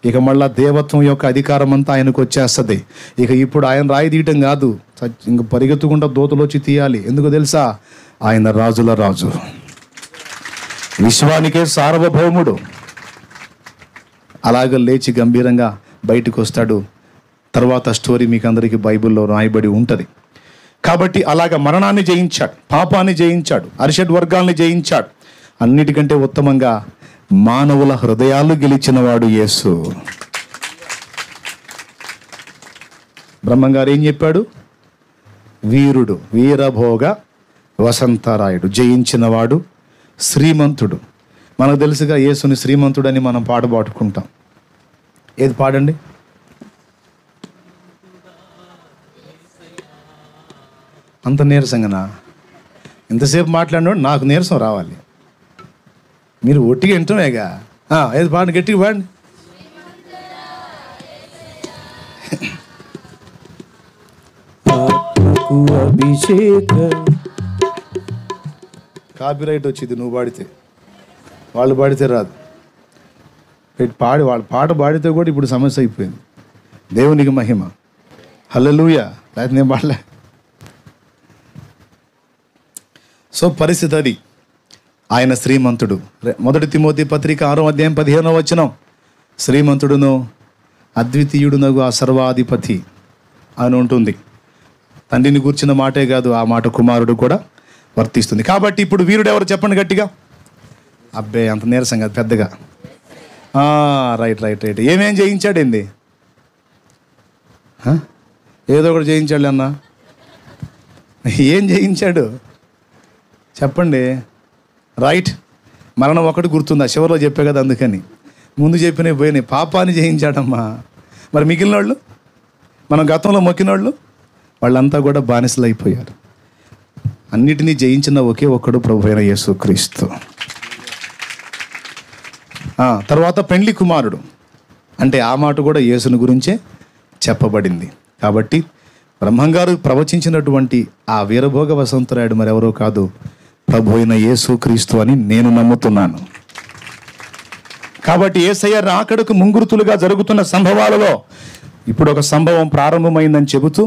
ఇక మళ్ళా దేవత్వం యొక్క అధికారం అంతా ఆయనకు వచ్చేస్తుంది. ఇక ఇప్పుడు ఆయన రాయి తీయటం కాదు, ఇంక పరిగెత్తుకుంటా దూతలు వచ్చి తీయాలి. ఎందుకు తెలుసా? ఆయన రాజుల రాజు, విశ్వానికే సార్వభౌముడు. అలాగ లేచి గంభీరంగా బయటకు వస్తాడు. తర్వాత స్టోరీ మీకు అందరికీ బైబిల్లో రాయబడి ఉంటుంది. కాబట్టి అలాగ మరణాన్ని జయించాడు, పాపాన్ని జయించాడు, అరిషడ్ వర్గాల్ని జయించాడు. అన్నిటికంటే ఉత్తమంగా మానవుల హృదయాలు గెలిచినవాడు యేసు. బ్రహ్మంగారు ఏం చెప్పాడు? వీరుడు, వీరభోగ వసంతరాయుడు, జయించినవాడు, శ్రీమంతుడు. మనకు తెలుసుగా యేసుని శ్రీమంతుడని మనం పాట పాడుకుంటాం. ఏది పాడండి? అంత నీరసంగానా? ఎంతసేపు మాట్లాడినాడు, నాకు నీరసం రావాలి. మీరు ఒట్టిగా వింటున్నాయిగా. ఏది పాడండి, గట్టిగా పాడండి. కాపీరైట్ వచ్చింది నువ్వు పాడితే, వాళ్ళు పాడితే రాదు. పాడి వాళ్ళు పాట పాడితే కూడా ఇప్పుడు సమస్య అయిపోయింది. దేవునికి మహిమ. హల్లెలూయా. లేకపోతే నేను పాడలే. సో పరిస్థితి అది. ఆయన శ్రీమంతుడు. 1 తిమోతి పత్రిక 6వ అధ్యాయం 15వ వచనం, శ్రీమంతుడును అద్వితీయుడునగు ఆ సర్వాధిపతి అని ఉంటుంది. తండ్రిని కూర్చున్న మాటే కాదు, ఆ మాట కుమారుడు కూడా వర్తిస్తుంది. కాబట్టి ఇప్పుడు వీరుడు ఎవరు చెప్పండి గట్టిగా. అబ్బే అంత నీరసం కాదు, పెద్దగా. రైట్. ఏమేం జయించాడు? ఏంది? ఏదో ఒకటి జయించాడు అన్న. ఏం జయించాడు చెప్పండి? రైట్, మరణం ఒకటి గుర్తుందా? చివరిలో చెప్పే కదా, అందుకని ముందు చెప్పినవి పోయినాయి. పాపాన్ని జయించాడమ్మా. మరి మిగిలిన వాళ్ళు, మనం గతంలో మొక్కిన వాళ్ళంతా కూడా బానిసలు అయిపోయారు. అన్నిటినీ జయించిన ఒకే ఒక్కడు ప్రభు అయిన యేసుక్రీస్తు. తర్వాత పెండ్లి కుమారుడు అంటే ఆ మాట కూడా యేసుని గురించే చెప్పబడింది. కాబట్టి బ్రహ్మంగారు ప్రవచించినటువంటి ఆ వీరభోగ వసంతరాయుడు మరెవరో కాదు, ప్రభు అయిన యేసుక్రీస్తు అని నేను నమ్ముతున్నాను. కాబట్టి యేసయ్య రాకడకు ముంగురుతులుగా జరుగుతున్న సంభవాలలో ఇప్పుడు ఒక సంభవం ప్రారంభమైందని చెబుతూ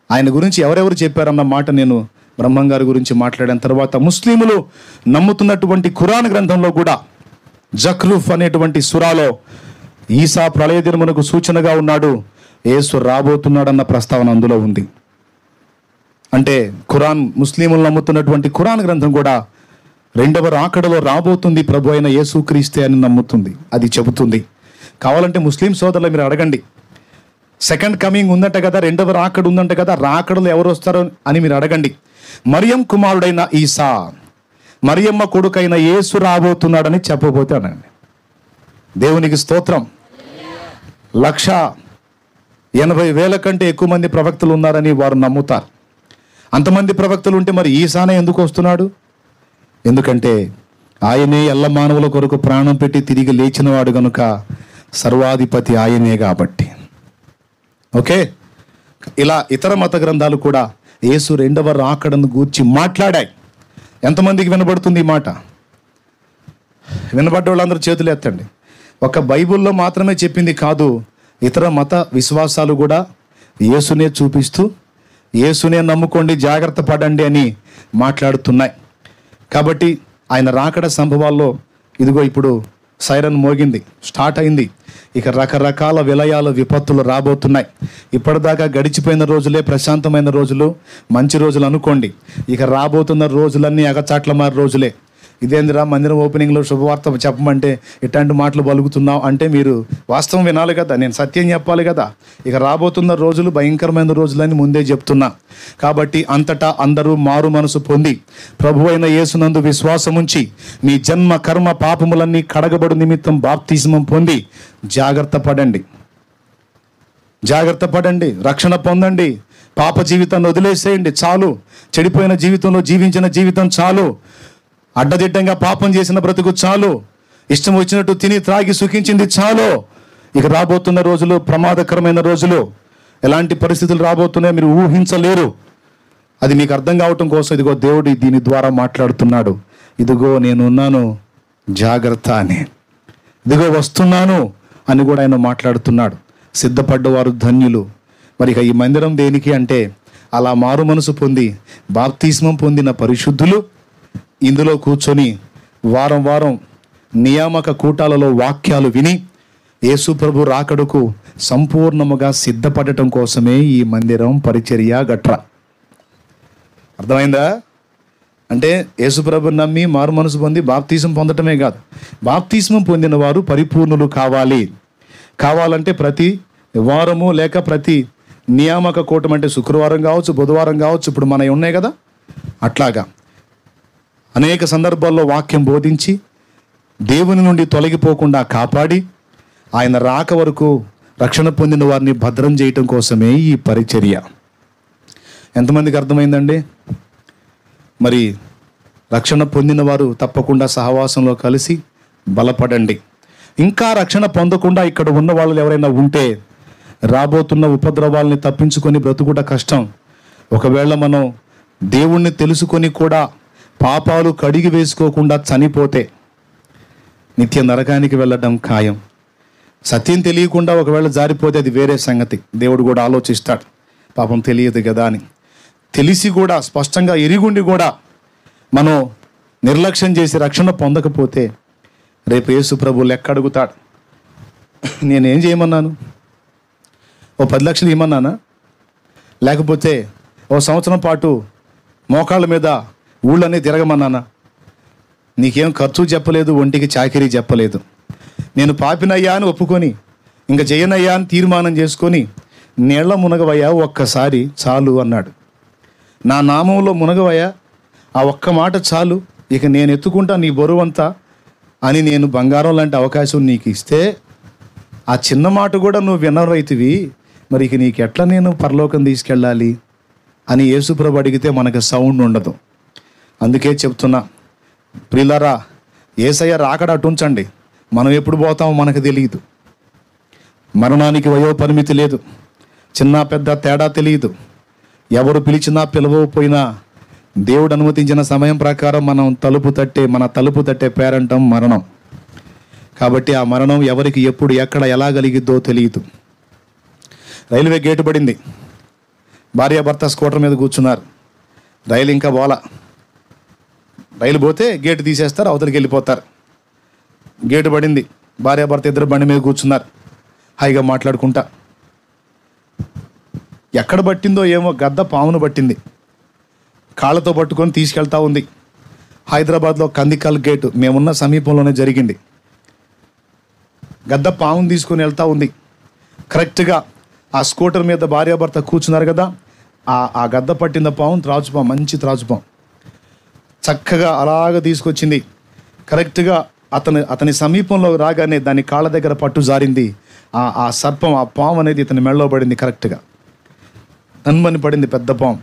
ఆయన గురించి ఎవరెవరు చెప్పారన్న మాట నేను బ్రహ్మంగారి గురించి మాట్లాడిన తర్వాత, ముస్లింలు నమ్ముతున్నటువంటి ఖురాన్ గ్రంథంలో కూడా జఖ్రూఫ్ అనేటువంటి సురాలో ఈసా ప్రళయ దినమునకు సూచనగా ఉన్నాడు, యేసు రాబోతున్నాడన్న ప్రస్తావన అందులో ఉంది. అంటే ఖురాన్, ముస్లింలు నమ్ముతున్నటువంటి ఖురాన్ గ్రంథం కూడా రెండవ రాకడలో రాబోతుంది ప్రభు అయిన యేసుక్రీస్తే అని నమ్ముతుంది. అది చెబుతుంది. కావాలంటే ముస్లిం సోదరులు మీరు అడగండి, సెకండ్ కమింగ్ ఉందంట కదా, రెండవ రాకడ ఉందంట కదా, రాకడలో ఎవరు వస్తారో అని మీరు అడగండి. మరియం కుమారుడైన ఈసా, మరియమ్మ కొడుకైన యేసు రాబోతున్నాడని చెప్పబోతానండి. దేవునికి స్తోత్రం. 1,80,000 కంటే ఎక్కువ మంది ప్రవక్తలు ఉన్నారని వారు నమ్ముతారు. అంతమంది ప్రవక్తలు ఉంటే మరి ఈసానే ఎందుకు వస్తున్నాడు? ఎందుకంటే ఆయనే ఎల్ల మానవుల కొరకు ప్రాణం పెట్టి తిరిగి లేచినవాడు గనుక, సర్వాధిపతి ఆయనే కాబట్టి. ఓకే, ఇలా ఇతర మత గ్రంథాలు కూడా యేసు రెండవ రాకడను గూర్చి మాట్లాడాయి. ఎంతమందికి వినబడుతుంది ఈ మాట? వినబడ్డ వాళ్ళందరూ చేతులు ఎత్తండి. ఒక బైబిల్లో మాత్రమే చెప్పింది కాదు, ఇతర మత విశ్వాసాలు కూడా యేసునే చూపిస్తూ యేసునే నమ్ముకోండి, జాగ్రత్త పడండి అని మాట్లాడుతున్నాయి. కాబట్టి ఆయన రాకడ సంభవాల్లో ఇదిగో ఇప్పుడు సైరన్ మోగింది, స్టార్ట్ అయింది. ఇక రకరకాల విలయాలు, విపత్తులు రాబోతున్నాయి. ఇప్పటిదాకా గడిచిపోయిన రోజులే ప్రశాంతమైన రోజులు, మంచి రోజులు అనుకోండి. ఇక రాబోతున్న రోజులన్నీ అగచాట్ల మారి రోజులే. ఇదేందిరా మందిరం ఓపెనింగ్లో శుభవార్త చెప్పమంటే ఇట్లాంటి మాటలు పలుకుతున్నావు అంటే మీరు వాస్తవం వినాలి కదా, నేను సత్యం చెప్పాలి కదా. ఇక రాబోతున్న రోజులు భయంకరమైన రోజులని ముందే చెప్తున్నా. కాబట్టి అంతటా అందరూ మారు మనసు పొంది ప్రభు అయిన యేసునందు విశ్వాసముంచి మీ జన్మ కర్మ పాపములన్నీ కడగబడు నిమిత్తం బాప్తిస్మం పొంది జాగ్రత్త పడండి, రక్షణ పొందండి. పాప జీవితాన్ని వదిలేసేయండి, చాలు. చెడిపోయిన జీవితంలో జీవించిన జీవితం చాలు. అడ్డదిడ్డంగా పాపం చేసిన బ్రతుకు చాలు. ఇష్టం వచ్చినట్టు తిని త్రాగి సుఖించింది చాలు. ఇక రాబోతున్న రోజులు ప్రమాదకరమైన రోజులు. ఎలాంటి పరిస్థితులు రాబోతున్నాయో మీరు ఊహించలేరు. అది మీకు అర్థం కావటం కోసం ఇదిగో దేవుడు దీని ద్వారా మాట్లాడుతున్నాడు. ఇదిగో నేనున్నాను, జాగ్రత్త అని. ఇదిగో వస్తున్నాను అని కూడా ఆయన మాట్లాడుతున్నాడు. సిద్ధపడ్డవారు ధన్యులు. మరి ఇక ఈ మందిరం దేనికి అంటే, అలా మారు మనసు పొంది బాప్తిస్మం పొందిన పరిశుద్ధులు ఇందులో కూర్చొని వారం వారం నియామక కూటాలలో వాక్యాలు విని యేసు ప్రభు రాకడకు సంపూర్ణముగా సిద్ధపడటం కోసమే ఈ మందిరం, పరిచర్య గట్రా. అర్థమైందా? అంటే యేసు ప్రభుని నమ్మి మారు మనసు పొంది బాప్తిస్మం పొందటమే కాదు, బాప్తిస్మం పొందిన వారు పరిపూర్ణులు కావాలంటే ప్రతి వారము లేక ప్రతి నియామక కూటం, అంటే శుక్రవారం కావచ్చు, బుధవారం కావచ్చు, ఇప్పుడు మనవి ఉన్నాయి కదా, అట్లాగా అనేక సందర్భాల్లో వాక్యం బోధించి దేవుని నుండి తొలగిపోకుండా కాపాడి ఆయన రాక వరకు రక్షణ పొందిన వారిని భద్రం చేయటం కోసమే ఈ పరిచర్య. ఎంతమందికి అర్థమైందండి? మరి రక్షణ పొందిన వారు తప్పకుండా సహవాసంలో కలిసి బలపడండి. ఇంకా రక్షణ పొందకుండా ఇక్కడ ఉన్న వాళ్ళు ఎవరైనా ఉంటే రాబోతున్న ఉపద్రవాల్ని తప్పించుకొని బ్రతుకుట కష్టం. ఒకవేళ మనం దేవుణ్ణి తెలుసుకొని కూడా పాపాలు కడిగి వేసుకోకుండా చనిపోతే నిత్య నరకానికి వెళ్ళడం ఖాయం. సత్యం తెలియకుండా ఒకవేళ జారిపోతే అది వేరే సంగతి. దేవుడు కూడా ఆలోచిస్తాడు, పాపం తెలియదు కదా అని. తెలిసి కూడా స్పష్టంగా ఎరిగుండి కూడా మనం నిర్లక్ష్యం చేసి రక్షణ పొందకపోతే రేపు యేసు ప్రభు లెక్క అడుగుతాడు. నేనేం చేయమన్నాను? ఓ 10 లక్షలు ఇవ్వమన్నానా? లేకపోతే ఓ సంవత్సరం పాటు మోకాళ్ళ మీద ఊళ్ళన్నీ తిరగమన్నానా? నీకేం ఖర్చు చెప్పలేదు, ఒంటికి చాకిరీ చెప్పలేదు. నేను పాపినయ్యా అని ఒప్పుకొని ఇంకా చేయనయ్యా అని తీర్మానం చేసుకొని నీళ్ల మునగవయ్యా ఒక్కసారి చాలు అన్నాడు. నా నామంలో మునగవయ్యా, ఆ ఒక్క మాట చాలు, ఇక నేను ఎత్తుకుంటా నీ బరువంతా అని నేను బంగారం లాంటి అవకాశం నీకు ఇస్తే ఆ చిన్న మాట కూడా నువ్వు వినరైతివి, మరి ఇక నీకు ఎట్లా నేను పరలోకం తీసుకెళ్ళాలి అని యేసుప్రభు అడిగితే మనకు సౌండ్ ఉండదు. అందుకే చెప్తున్నా ప్రియులారా, యేసయ్య రాకడ అటుంచండి, మనం ఎప్పుడు పోతామో మనకు తెలియదు. మరణానికి వయో పరిమితి లేదు, చిన్న పెద్ద తేడా తెలియదు. ఎవరు పిలిచినా పిలవకపోయినా దేవుడు అనుమతించిన సమయం ప్రకారం మన తలుపు తట్టే పేరంటం మరణం. కాబట్టి ఆ మరణం ఎవరికి ఎప్పుడు ఎక్కడ ఎలా కలిగిద్దో తెలియదు. రైల్వే గేటు పడింది, భార్యాభర్త స్కూటర్ మీద కూర్చున్నారు, రైలు ఇంకా పోలా. రైలు పోతే గేటు తీసేస్తారు, అవతలికి వెళ్ళిపోతారు. గేటు పడింది, భార్యాభర్త ఇద్దరు బండి మీద కూర్చున్నారు, హాయిగా మాట్లాడుకుంటా. ఎక్కడ పట్టిందో ఏమో, గద్ద పామును పట్టింది, కాళ్ళతో పట్టుకొని తీసుకెళ్తా ఉంది. హైదరాబాద్లో కందికల్ గేటు మేమున్న సమీపంలోనే జరిగింది. గద్ద పామును తీసుకొని వెళ్తూ ఉంది. కరెక్ట్గా ఆ స్కూటర్ మీద భార్యాభర్త కూర్చున్నారు కదా, ఆ గద్ద పట్టిన పాము త్రాచుపాము, మంచి త్రాచుపాము, చక్కగా అలాగ తీసుకొచ్చింది. కరెక్ట్గా అతని సమీపంలో రాగానే దాని కాళ్ళ దగ్గర పట్టు జారింది. ఆ సర్పం, ఆ పాము అనేది ఇతని మెడలో పడింది. కరెక్ట్గా తన్మని పడింది పెద్ద పాము.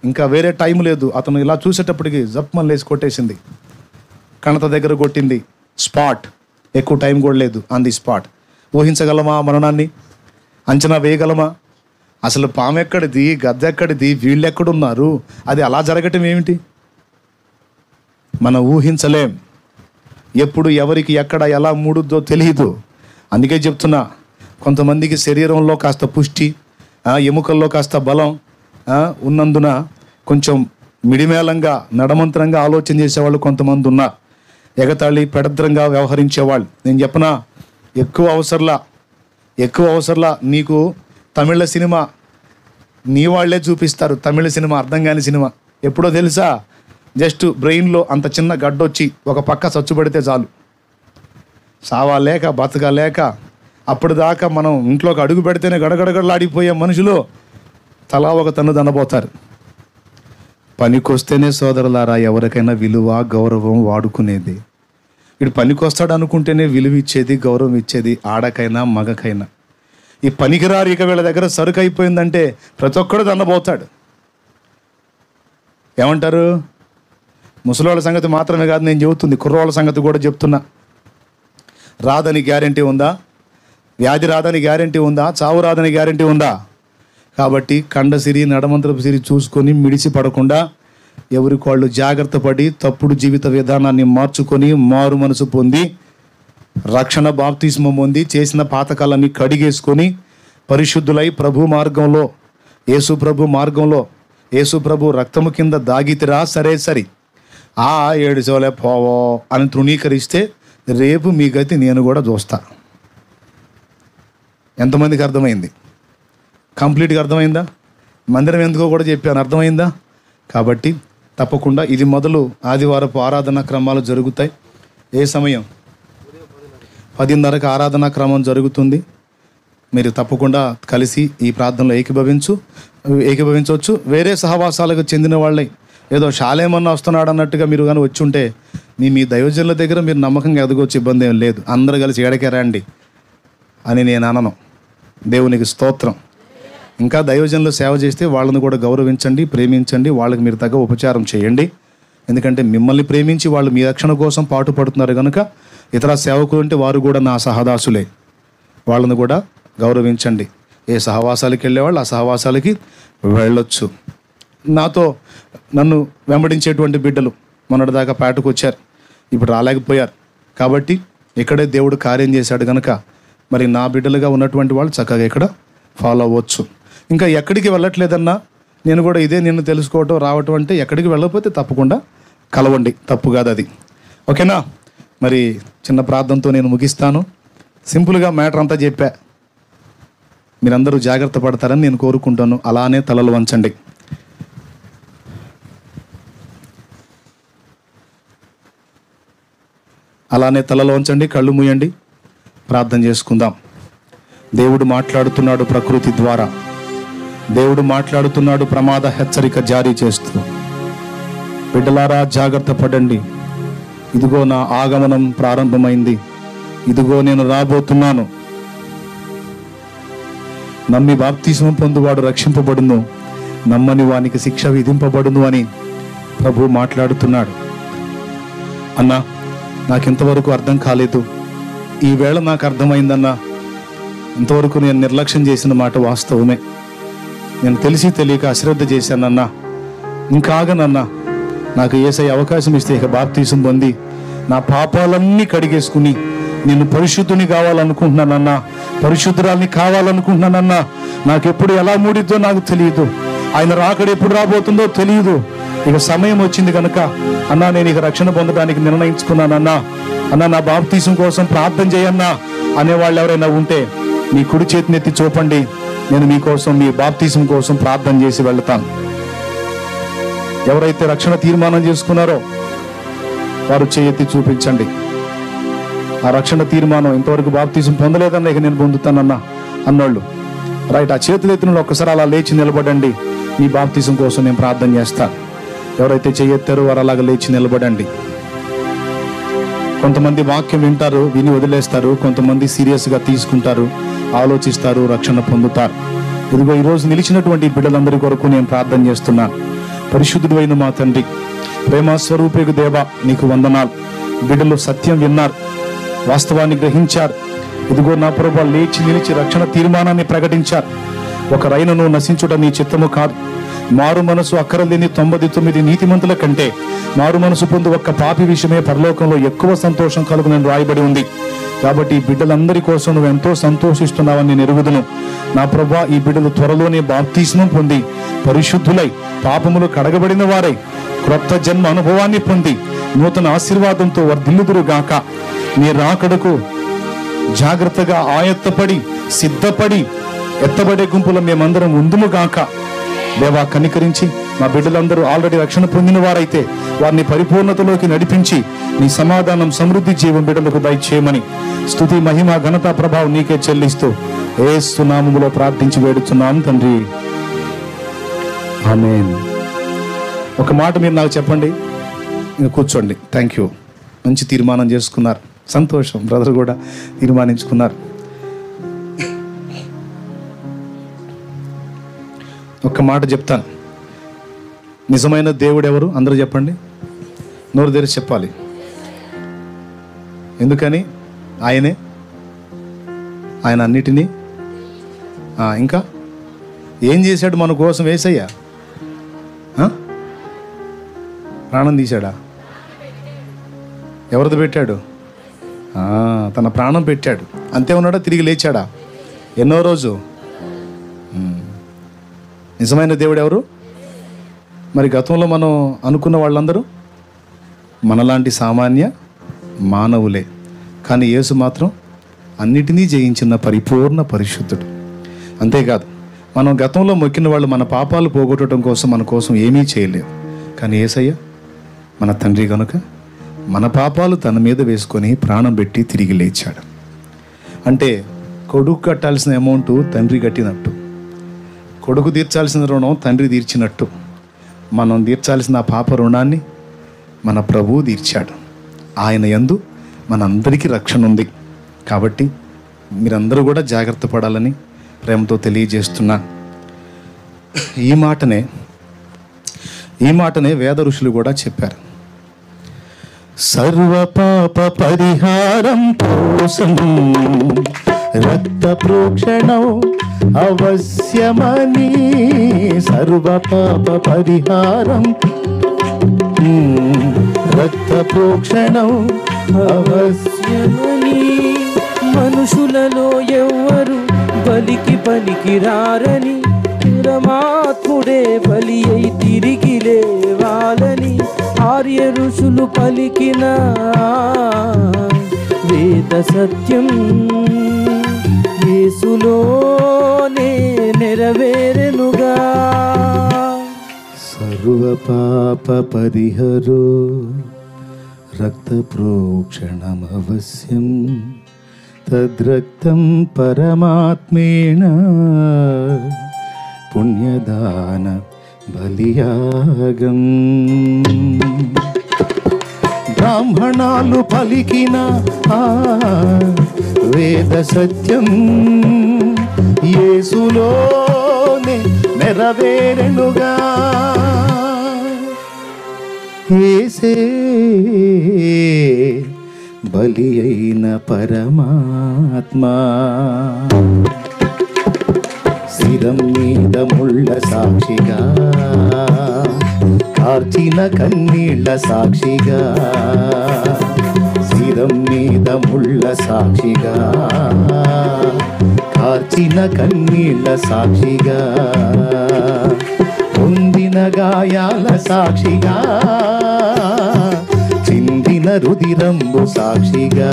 ఇంకా వేరే టైం లేదు, అతను ఇలా చూసేటప్పటికి జప్మని లేసి కొట్టేసింది, కణత దగ్గర కొట్టింది. స్పాట్, ఎక్కువ టైం కూడా లేదు, ఆన్ ది స్పాట్. ఊహించగలమా మరణాన్ని? అంచనా వేయగలమా? అసలు పాము ఎక్కడిది, గద్ద ఎక్కడిది, వీళ్ళు ఎక్కడున్నారు? అది అలా జరగటం ఏమిటి? మనం ఊహించలేం. ఎప్పుడు ఎవరికి ఎక్కడ ఎలా మూడుద్దో తెలియదు. అందుకే చెప్తున్నా, కొంతమందికి శరీరంలో కాస్త పుష్టి, ఎముకల్లో కాస్త బలం ఉన్నందున కొంచెం మిడిమేళంగా నడమంత్రంగా ఆలోచన చేసేవాళ్ళు కొంతమంది ఉన్నారు. ఎగతాళి పెడద్రంగా వ్యవహరించేవాళ్ళు. నేను చెప్పనా, ఎక్కువ అవసరంలా నీకు తమిళ సినిమా నీ వాళ్ళే చూపిస్తారు. తమిళ సినిమా అర్థం కాని సినిమా ఎప్పుడో తెలుసా? జస్ట్ బ్రెయిన్లో అంత చిన్న గడ్డొచ్చి ఒక పక్క చచ్చుబడితే చాలు, సావాలేక బతకలేక అప్పుడు దాకా మనం ఇంట్లోకి అడుగు పెడితేనే గడగడగడలాడిపోయే మనుషులు తలా ఒక తన్ను దండపోతారు. పనికొస్తేనే సోదరులారా ఎవరికైనా విలువ గౌరవం వాడుకునేది. వీడు పనికొస్తాడు అనుకుంటేనే విలువ ఇచ్చేది, గౌరవం ఇచ్చేది, ఆడకైనా మగకైనా. ఈ పనికిరారు ఇక వీళ్ళ దగ్గర సరుకు అయిపోయిందంటే ప్రతి ఒక్కడు దండపోతాడు. ఏమంటారు? ముసలివాళ్ళ సంగతి మాత్రమే కాదు నేను చెబుతుంది, కుర్రవాళ్ళ సంగతి కూడా చెప్తున్నా. రాదని గ్యారెంటీ ఉందా? వ్యాధి రాదని గ్యారెంటీ ఉందా? చావు రాదని గ్యారెంటీ ఉందా? కాబట్టి కండసిరి నడమంత్రపు సిరి చూసుకొని మిడిసి పడకుండా ఎవరికి వాళ్ళు జాగ్రత్త పడి తప్పుడు జీవిత విధానాన్ని మార్చుకొని మారు మనసు పొంది రక్షణ బాప్తిస్మం పొంది చేసిన పాతకాలన్నీ కడిగేసుకొని పరిశుద్ధులై యేసు ప్రభు రక్తము కింద దాగితిరా సరే సరి ఆ ఏడుచోలే పోవో అని తృణీకరిస్తే రేపు మీ గతి నేను కూడా చూస్తా. ఎంతమందికి అర్థమైంది? కంప్లీట్గా అర్థమైందా? మందిరం ఎందుకో కూడా చెప్పాను, అర్థమైందా? కాబట్టి తప్పకుండా ఇది మొదలు ఆదివారపు ఆరాధనా క్రమాలు జరుగుతాయి. ఏ సమయం? 10:30కి ఆరాధనా క్రమం జరుగుతుంది. మీరు తప్పకుండా కలిసి ఈ ప్రార్థనలో ఏకీభవించవచ్చు. వేరే సహవాసాలకు చెందిన వాళ్ళే ఏదో శాలేమన్నా వస్తున్నాడు అన్నట్టుగా మీరు కానీ వచ్చి ఉంటే మీ దైవజనుల దగ్గర మీరు నమ్మకంగా ఎదగొచ్చు, ఇబ్బంది ఏం లేదు. అందరూ కలిసి ఏడకే రండి అని నేను అనను. దేవునికి స్తోత్రం. ఇంకా దైవజనులు సేవ చేస్తే వాళ్ళని కూడా గౌరవించండి, ప్రేమించండి, వాళ్ళకి మీరు తగ్గ ఉపచారం చేయండి. ఎందుకంటే మిమ్మల్ని ప్రేమించి వాళ్ళు మీ రక్షణ కోసం పాటుపడుతున్నారు కనుక ఇతర సేవకులు అంటే వారు కూడా నా సహదాసులే, వాళ్ళని కూడా గౌరవించండి. ఏ సహవాసాలకి వెళ్ళేవాళ్ళు ఆ సహవాసాలకి వెళ్ళొచ్చు. నన్ను వెంబడించేటువంటి బిడ్డలు మొన్నటిదాకా పేటకు వచ్చారు, ఇప్పుడు రాలేకపోయారు. కాబట్టి ఇక్కడే దేవుడు కార్యం చేశాడు కనుక మరి నా బిడ్డలుగా ఉన్నటువంటి వాళ్ళు చక్కగా ఇక్కడ ఫాలో అవ్వచ్చు. ఇంకా ఎక్కడికి వెళ్ళట్లేదన్నా నేను కూడా ఇదే నిన్ను తెలుసుకోవటం రావటం అంటే ఎక్కడికి వెళ్ళకపోతే తప్పకుండా కలవండి, తప్పు కాదు అది. ఓకేనా? మరి చిన్న ప్రార్థనతో నేను ముగిస్తాను. సింపుల్గా మ్యాటర్ అంతా చెప్పా, మీరందరూ జాగ్రత్త పడతారని నేను కోరుకుంటాను. అలానే తలలు వంచండి. కళ్ళు మూయండి, ప్రార్థన చేసుకుందాం. దేవుడు మాట్లాడుతున్నాడు ప్రకృతి ద్వారా. దేవుడు మాట్లాడుతున్నాడు, ప్రమాద హెచ్చరిక జారీ చేస్తూ, బిడ్డలారా జాగ్రత్త పడండి, ఇదిగో నా ఆగమనం ప్రారంభమైంది, ఇదిగో నేను రాబోతున్నాను, నమ్మి బాప్తిస్మం పొందువాడు రక్షింపబడును, నమ్మని వానికి శిక్ష విధింపబడును అని ప్రభు మాట్లాడుతున్నాడు. అన్నా, నాకింతవరకు అర్థం కాలేదు, ఈవేళ నాకు అర్థమైందన్నా. ఇంతవరకు నేను నిర్లక్ష్యం చేసిన మాట వాస్తవమే, నేను తెలిసి తెలియక అశ్రద్ధ చేశానన్నా. ఇంకా ఆగనన్నా, నాకు యేసయ్య అవకాశం ఇస్తే ఇక బాప్తిసం పొంది నా పాపాలన్నీ కడిగేసుకుని నేను పరిశుద్ధుని కావాలనుకుంటున్నానన్నా, పరిశుద్ధురాల్ని కావాలనుకుంటున్నానన్నా. నాకెప్పుడు ఎలా మూడిద్దో నాకు తెలియదు, ఆయన రాకడ ఎప్పుడు రాబోతుందో తెలియదు. ఇక సమయం వచ్చింది కనుక అన్నా, నేను ఇక రక్షణ పొందడానికి నిర్ణయించుకున్నానన్నా. అన్నా, నా బాప్తిసం కోసం ప్రార్థన చేయన్నా అనేవాళ్ళు ఎవరైనా ఉంటే మీ కుడి చేతిని ఎత్తి చూపండి, నేను మీకోసం, మీ బాప్తిసం కోసం ప్రార్థన చేసి వెళ్తాను. ఎవరైతే రక్షణ తీర్మానం చేసుకున్నారో వారు చేయెత్తి చూపించండి. ఆ రక్షణ తీర్మానం, ఇంతవరకు బాప్తిసం పొందలేదన్నా ఇక నేను పొందుతానన్నా అన్నోళ్ళు రైట్, ఆ చేతులు ఎత్తిన ఒక్కసారి అలా లేచి నిలబడండి, మీ బాప్తిసం కోసం నేను ప్రార్థన చేస్తాను. ఎవరైతే చేయెత్తారో వారు అలాగ లేచి నిలబడండి. కొంతమంది వాక్యం వింటారు, విని వదిలేస్తారు. కొంతమంది సీరియస్గా తీసుకుంటారు, ఆలోచిస్తారు, రక్షణ పొందుతారు. ఇదిగో ఈరోజు నిలిచినటువంటి బిడ్డలందరి కొరకు నేను ప్రార్థన చేస్తున్నాను. పరిశుద్ధుడు అయిన మా తండ్రి, ప్రేమ స్వరూపేకు దేవా, నీకు వందనాలు. బిడ్డలు సత్యం విన్నారు, వాస్తవాన్ని గ్రహించారు. ఇదిగో నా ప్రభువా, లేచి నిలిచి రక్షణ తీర్మానాన్ని ప్రకటించారు. ఒక రైలును నశించుట నీ చిత్తము కాదు. మారు మనసు అక్కరలేని 99 నీతిమంతుల కంటే మారు మనసు పొందు ఒక్క పాపి విషయమే పరలోకంలో ఎక్కువ సంతోషం కలుగునని రాయబడి ఉంది. కాబట్టి ఈ బిడ్డలందరి కోసం నువ్వు ఎంతో సంతోషిస్తున్నావని నేను ఎరుగుదును. నా ప్రభువా, ఈ బిడ్డలు త్వరలోనే బాప్తిస్మం పొంది పరిశుద్ధులై పాపములు కడగబడిన వారై క్రొత్త జన్మ అనుభవాన్ని పొంది నూతన ఆశీర్వాదంతో వర్ధిల్లుదురుగాక. నీ రాకడకు జాగ్రత్తగా ఆయత్తపడి సిద్ధపడి ఎత్తబడే గుంపులో మేమందరం ఉందుముగాక. దేవా, కనికరించి మా బిడ్డలందరూ ఆల్రెడీ రక్షణ పొందిన వారైతే వారిని పరిపూర్ణతలోకి నడిపించి నీ సమాధానం, సమృద్ధి జీవం బిడ్డలకు దయచేయమని స్తుతి, మహిమ, ఘనత, ప్రభావం నీకే చెల్లిస్తూ యేసు నామములో ప్రార్థించి వేడుచున్నాం తండ్రి, ఆమేన్. ఒక మాట మీరు నాకు చెప్పండి, ఇంకా కూర్చోండి. Thank you. మంచి తీర్మానం చేసుకున్నారు, సంతోషం. బ్రదర్ కూడా తీర్మానించుకున్నారు. ఒక్క మాట చెప్తాను, నిజమైన దేవుడు ఎవరు? అందరూ చెప్పండి, నోరు తెరిచి చెప్పాలి. ఎందుకని? ఆయనే, ఆయన అన్నిటినీ ఇంకా ఏం చేశాడు మన కోసం? యేసయ్య ప్రాణం తీశాడా? ఎవరిది పెట్టాడు? తన ప్రాణం పెట్టాడు. అంతే ఉన్నాడా? తిరిగి లేచాడా? ఎన్నో రోజు? నిజమైన దేవుడు ఎవరు? మరి గతంలో మనం అనుకున్న వాళ్ళందరూ మనలాంటి సామాన్య మానవులే. కానీ యేసు మాత్రం అన్నిటినీ జయించిన పరిపూర్ణ పరిశుద్ధుడు. అంతేకాదు, మనం గతంలో మొక్కిన వాళ్ళు మన పాపాలు పోగొట్టడం కోసం మన కోసం ఏమీ చేయలేదు. కానీ యేసయ్య మన తండ్రి కనుక మన పాపాలు తన మీద వేసుకొని ప్రాణం పెట్టి తిరిగి లేచాడు. అంటే కొడుకు కట్టాల్సిన అమౌంట్ తండ్రి కట్టినట్టు, కొడుకు తీర్చాల్సిన రుణం తండ్రి తీర్చినట్టు, మనం తీర్చాల్సిన పాప రుణాన్ని మన ప్రభువు తీర్చాడు. ఆయన యందు మనందరికీ రక్షణ ఉంది. కాబట్టి మీరందరూ కూడా జాగ్రత్త పడాలని ప్రేమతో తెలియజేస్తున్నాను. ఈ మాటనే వేద ఋషులు కూడా చెప్పారు. సర్వ పాప పరిహారం కోసం రక్త ప్రోక్షణం అవశ్యమని, సర్వ పాప పరిహారం రక్త ప్రోక్షణం అవశ్యమని, మనుషులలో ఎవ్వరు బలికి పనికి రారని, పరమాత్ముడే బలి అయి తిరిగి లేవాలని ఆర్య ఋషులు పలికిన వేద సత్యం యేసులోనే నెరవేరెనుగా. సర్వ పాప పరిహరో రక్త ప్రోక్షణం అవశ్యం, తద్రక్తం పరమాత్మేన పుణ్య సమాధాన బలియాగం. బ్రాహ్మణాలు పలికిన ఆ వేద సత్యం యేసులోనే నెరవేరెనుగా. యేసే బలి అయిన పరమాత్మా, శిరం మీద ముళ్ళ సాక్షిగా, కార్చిన కన్నీళ్ళ సాక్షిగా, శిరం మీద ముళ్ళ సాక్షిగా, కార్చిన కన్నీళ్ళ సాక్షిగా, పొందిన గాయాల సాక్షిగా, చిందిన రుధిరంబు సాక్షిగా,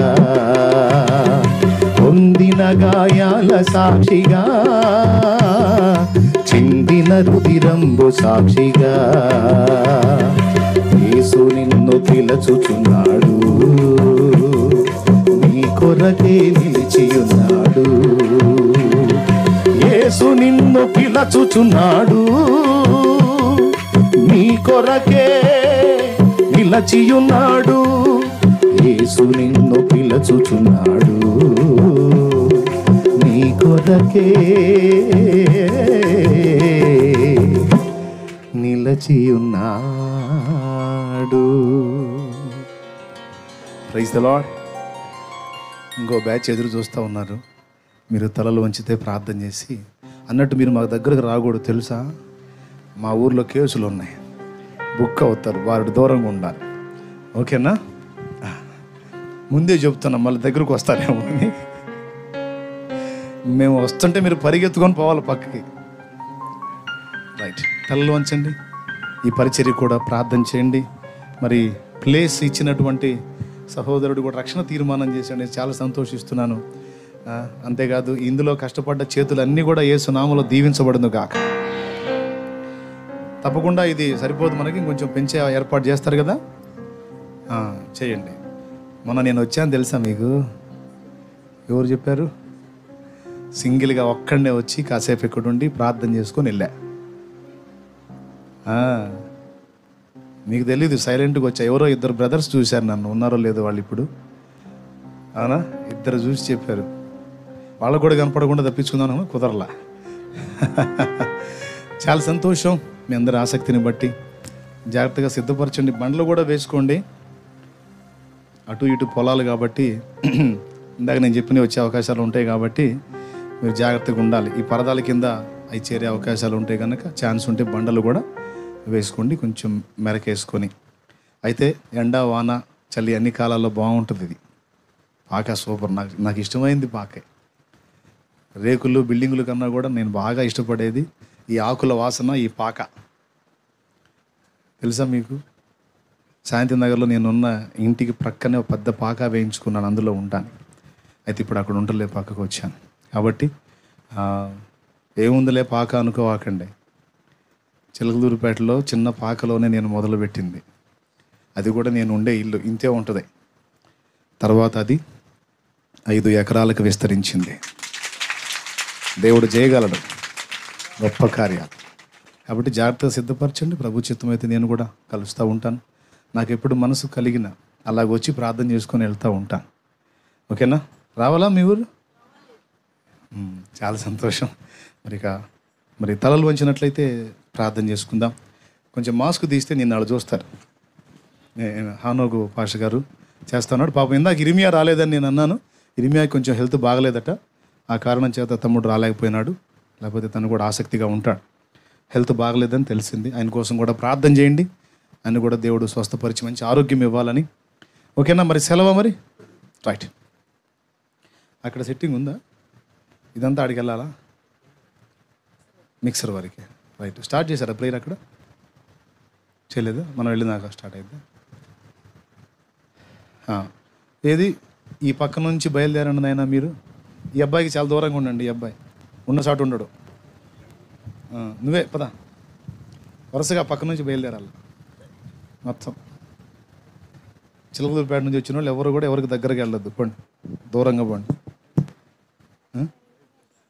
పొందిన గాయాల సాక్షిగా, చిందిన రుధిరంబు సాక్షిగా, యేసు నిన్ను పిలుచుచున్నాడు, నీ కొరకే నిలిచియున్నాడు. యేసు నిన్ను పిలుచుచున్నాడు, నీ కొరకే నిలచియున్నాడు. యేసు నిన్ను పిలుచుచున్నాడు, నీ కొరకే నిలచియున్నాడు. Praise the Lord. ఇంకో బ్యాచ్ ఎదురు చూస్తూ ఉన్నారు. మీరు తలలు వంచితే ప్రార్థన చేసి అన్నట్టు మీరు మా దగ్గరకు రాకూడదు తెలుసా. మా ఊర్లో కేసులు ఉన్నాయి, బుక్ అవుతారు, వారు దూరంగా ఉండాలి. ఓకేనా? ముందే చెప్తున్నాం, మళ్ళీ దగ్గరకు వస్తారేమో అని. మేము వస్తుంటే మీరు పరిగెత్తుకొని పోవాలి పక్కకి. రైట్, తలలు వంచండి. ఈ పరిచర్య కూడా ప్రార్థన చేయండి. మరి ప్లేస్ ఇచ్చినటువంటి సహోదరుడు కూడా రక్షణ తీర్మానం చేశాడు, నేను చాలా సంతోషిస్తున్నాను. అంతేకాదు ఇందులో కష్టపడ్డ చేతులన్నీ కూడా యేసు నామములో దీవించబడును గాక. తప్పకుండా ఇది సరిపోదు, మనకి ఇంకొంచెం పెంచే ఏర్పాటు చేస్తారు కదా, చేయండి. మొన్న నేను వచ్చాను తెలుసా మీకు? ఎవరు చెప్పారు? సింగిల్గా ఒక్కడనే వచ్చి కాసేపు ఇక్కడ ఉండి ప్రార్థన చేసుకొని వెళ్ళా. మీకు తెలీదు, సైలెంట్గా వచ్చా. ఎవరో ఇద్దరు బ్రదర్స్ చూశారు నన్ను, ఉన్నారో లేదో వాళ్ళు ఇప్పుడు. అవునా? ఇద్దరు చూసి చెప్పారు. వాళ్ళకు కూడా కనపడకుండా తప్పించుకుందాను, కుదరలా. చాలా సంతోషం. మీ అందరి ఆసక్తిని బట్టి జాగ్రత్తగా సిద్ధపరచండి. బండ్లు కూడా వేసుకోండి, అటు ఇటు పొలాలు కాబట్టి ఇందాక నేను చెప్పినవి వచ్చే అవకాశాలు ఉంటాయి కాబట్టి మీరు జాగ్రత్తగా ఉండాలి. ఈ పరదాల కింద అవి చేరే అవకాశాలు ఉంటాయి కనుక ఛాన్స్ ఉంటే బండలు కూడా వేసుకోండి, కొంచెం మెరకేసుకొని. అయితే ఎండ వాన చలి అన్ని కాలాల్లో బాగుంటుంది. ఇది పాక సూపర్. నాకు ఇష్టమైంది పాకే. రేకులు బిల్డింగుల కన్నా కూడా నేను బాగా ఇష్టపడేది ఈ ఆకుల వాసన, ఈ పాక. తెలుసా మీకు? శాంతి నగర్లో నేనున్న ఇంటికి ప్రక్కనే ఒక పెద్ద పాక వేయించుకున్నాను, అందులో ఉంటాను. అయితే ఇప్పుడు అక్కడ ఉండలే, పక్కకు వచ్చాను. కాబట్టి ఏముందిలే పాక అనుకోవాకండి. చిలకలూరుపేటలో చిన్న పాకలోనే నేను మొదలుపెట్టింది. అది కూడా నేను ఉండే ఇల్లు ఇంతే ఉంటుంది. తర్వాత అది 5 ఎకరాలకు విస్తరించింది. దేవుడు చేయగలడు గొప్ప కార్యాలు. కాబట్టి జాగ్రత్తగా సిద్ధపరచండి. ప్రభు చిత్తం అయితే నేను కూడా కలుస్తూ ఉంటాను. నాకు ఎప్పుడు మనసు కలిగిన అలాగొచ్చి ప్రార్థన చేసుకొని వెళ్తూ ఉంటాను. ఓకేనా? రావాలా మీ ఊరు? చాలా సంతోషం. మరి తలలు వంచినట్లయితే ప్రార్థన చేసుకుందాం. కొంచెం మాస్క్ తీస్తే నిన్న వాళ్ళు చూస్తారు. హానోగు పాష గారు చేస్తున్నాడు. పాపం ఇందాక ఇరిమియా రాలేదని నేను అన్నాను. ఇరిమియా కొంచెం హెల్త్ బాగలేదట, ఆ కారణం చేత తమ్ముడు రాలేకపోయినాడు. లేకపోతే తను కూడా ఆసక్తిగా ఉంటాడు. హెల్త్ బాగలేదని తెలిసింది. ఆయన కోసం కూడా ప్రార్థన చేయండి. ఆయన కూడా దేవుడు స్వస్థపరిచి మంచి ఆరోగ్యం ఇవ్వాలని. ఓకేనా? మరి సెలవు మరి. రైట్, అక్కడ సెట్టింగ్ ఉందా? ఇదంతా ఆడికి వెళ్ళాలా? మిక్సర్ వరకే. రైట్, స్టార్ట్ చేశారా ప్రేయర్? అక్కడ చేయలేదా? మనం వెళ్ళినాక స్టార్ట్ అయితే ఏది ఈ పక్క నుంచి బయలుదేరండి నాయనా మీరు. ఈ అబ్బాయికి చాలా దూరంగా ఉండండి. ఈ అబ్బాయి ఉన్న చాటు ఉండడు. నువ్వే పద, వరుసగా పక్క నుంచి బయలుదేరాలి మొత్తం. చిలకలూరుపేట నుంచి వచ్చిన వాళ్ళు ఎవరు కూడా ఎవరికి దగ్గరకి వెళ్ళొద్దు. పండి, దూరంగా పండి.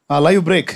Live break.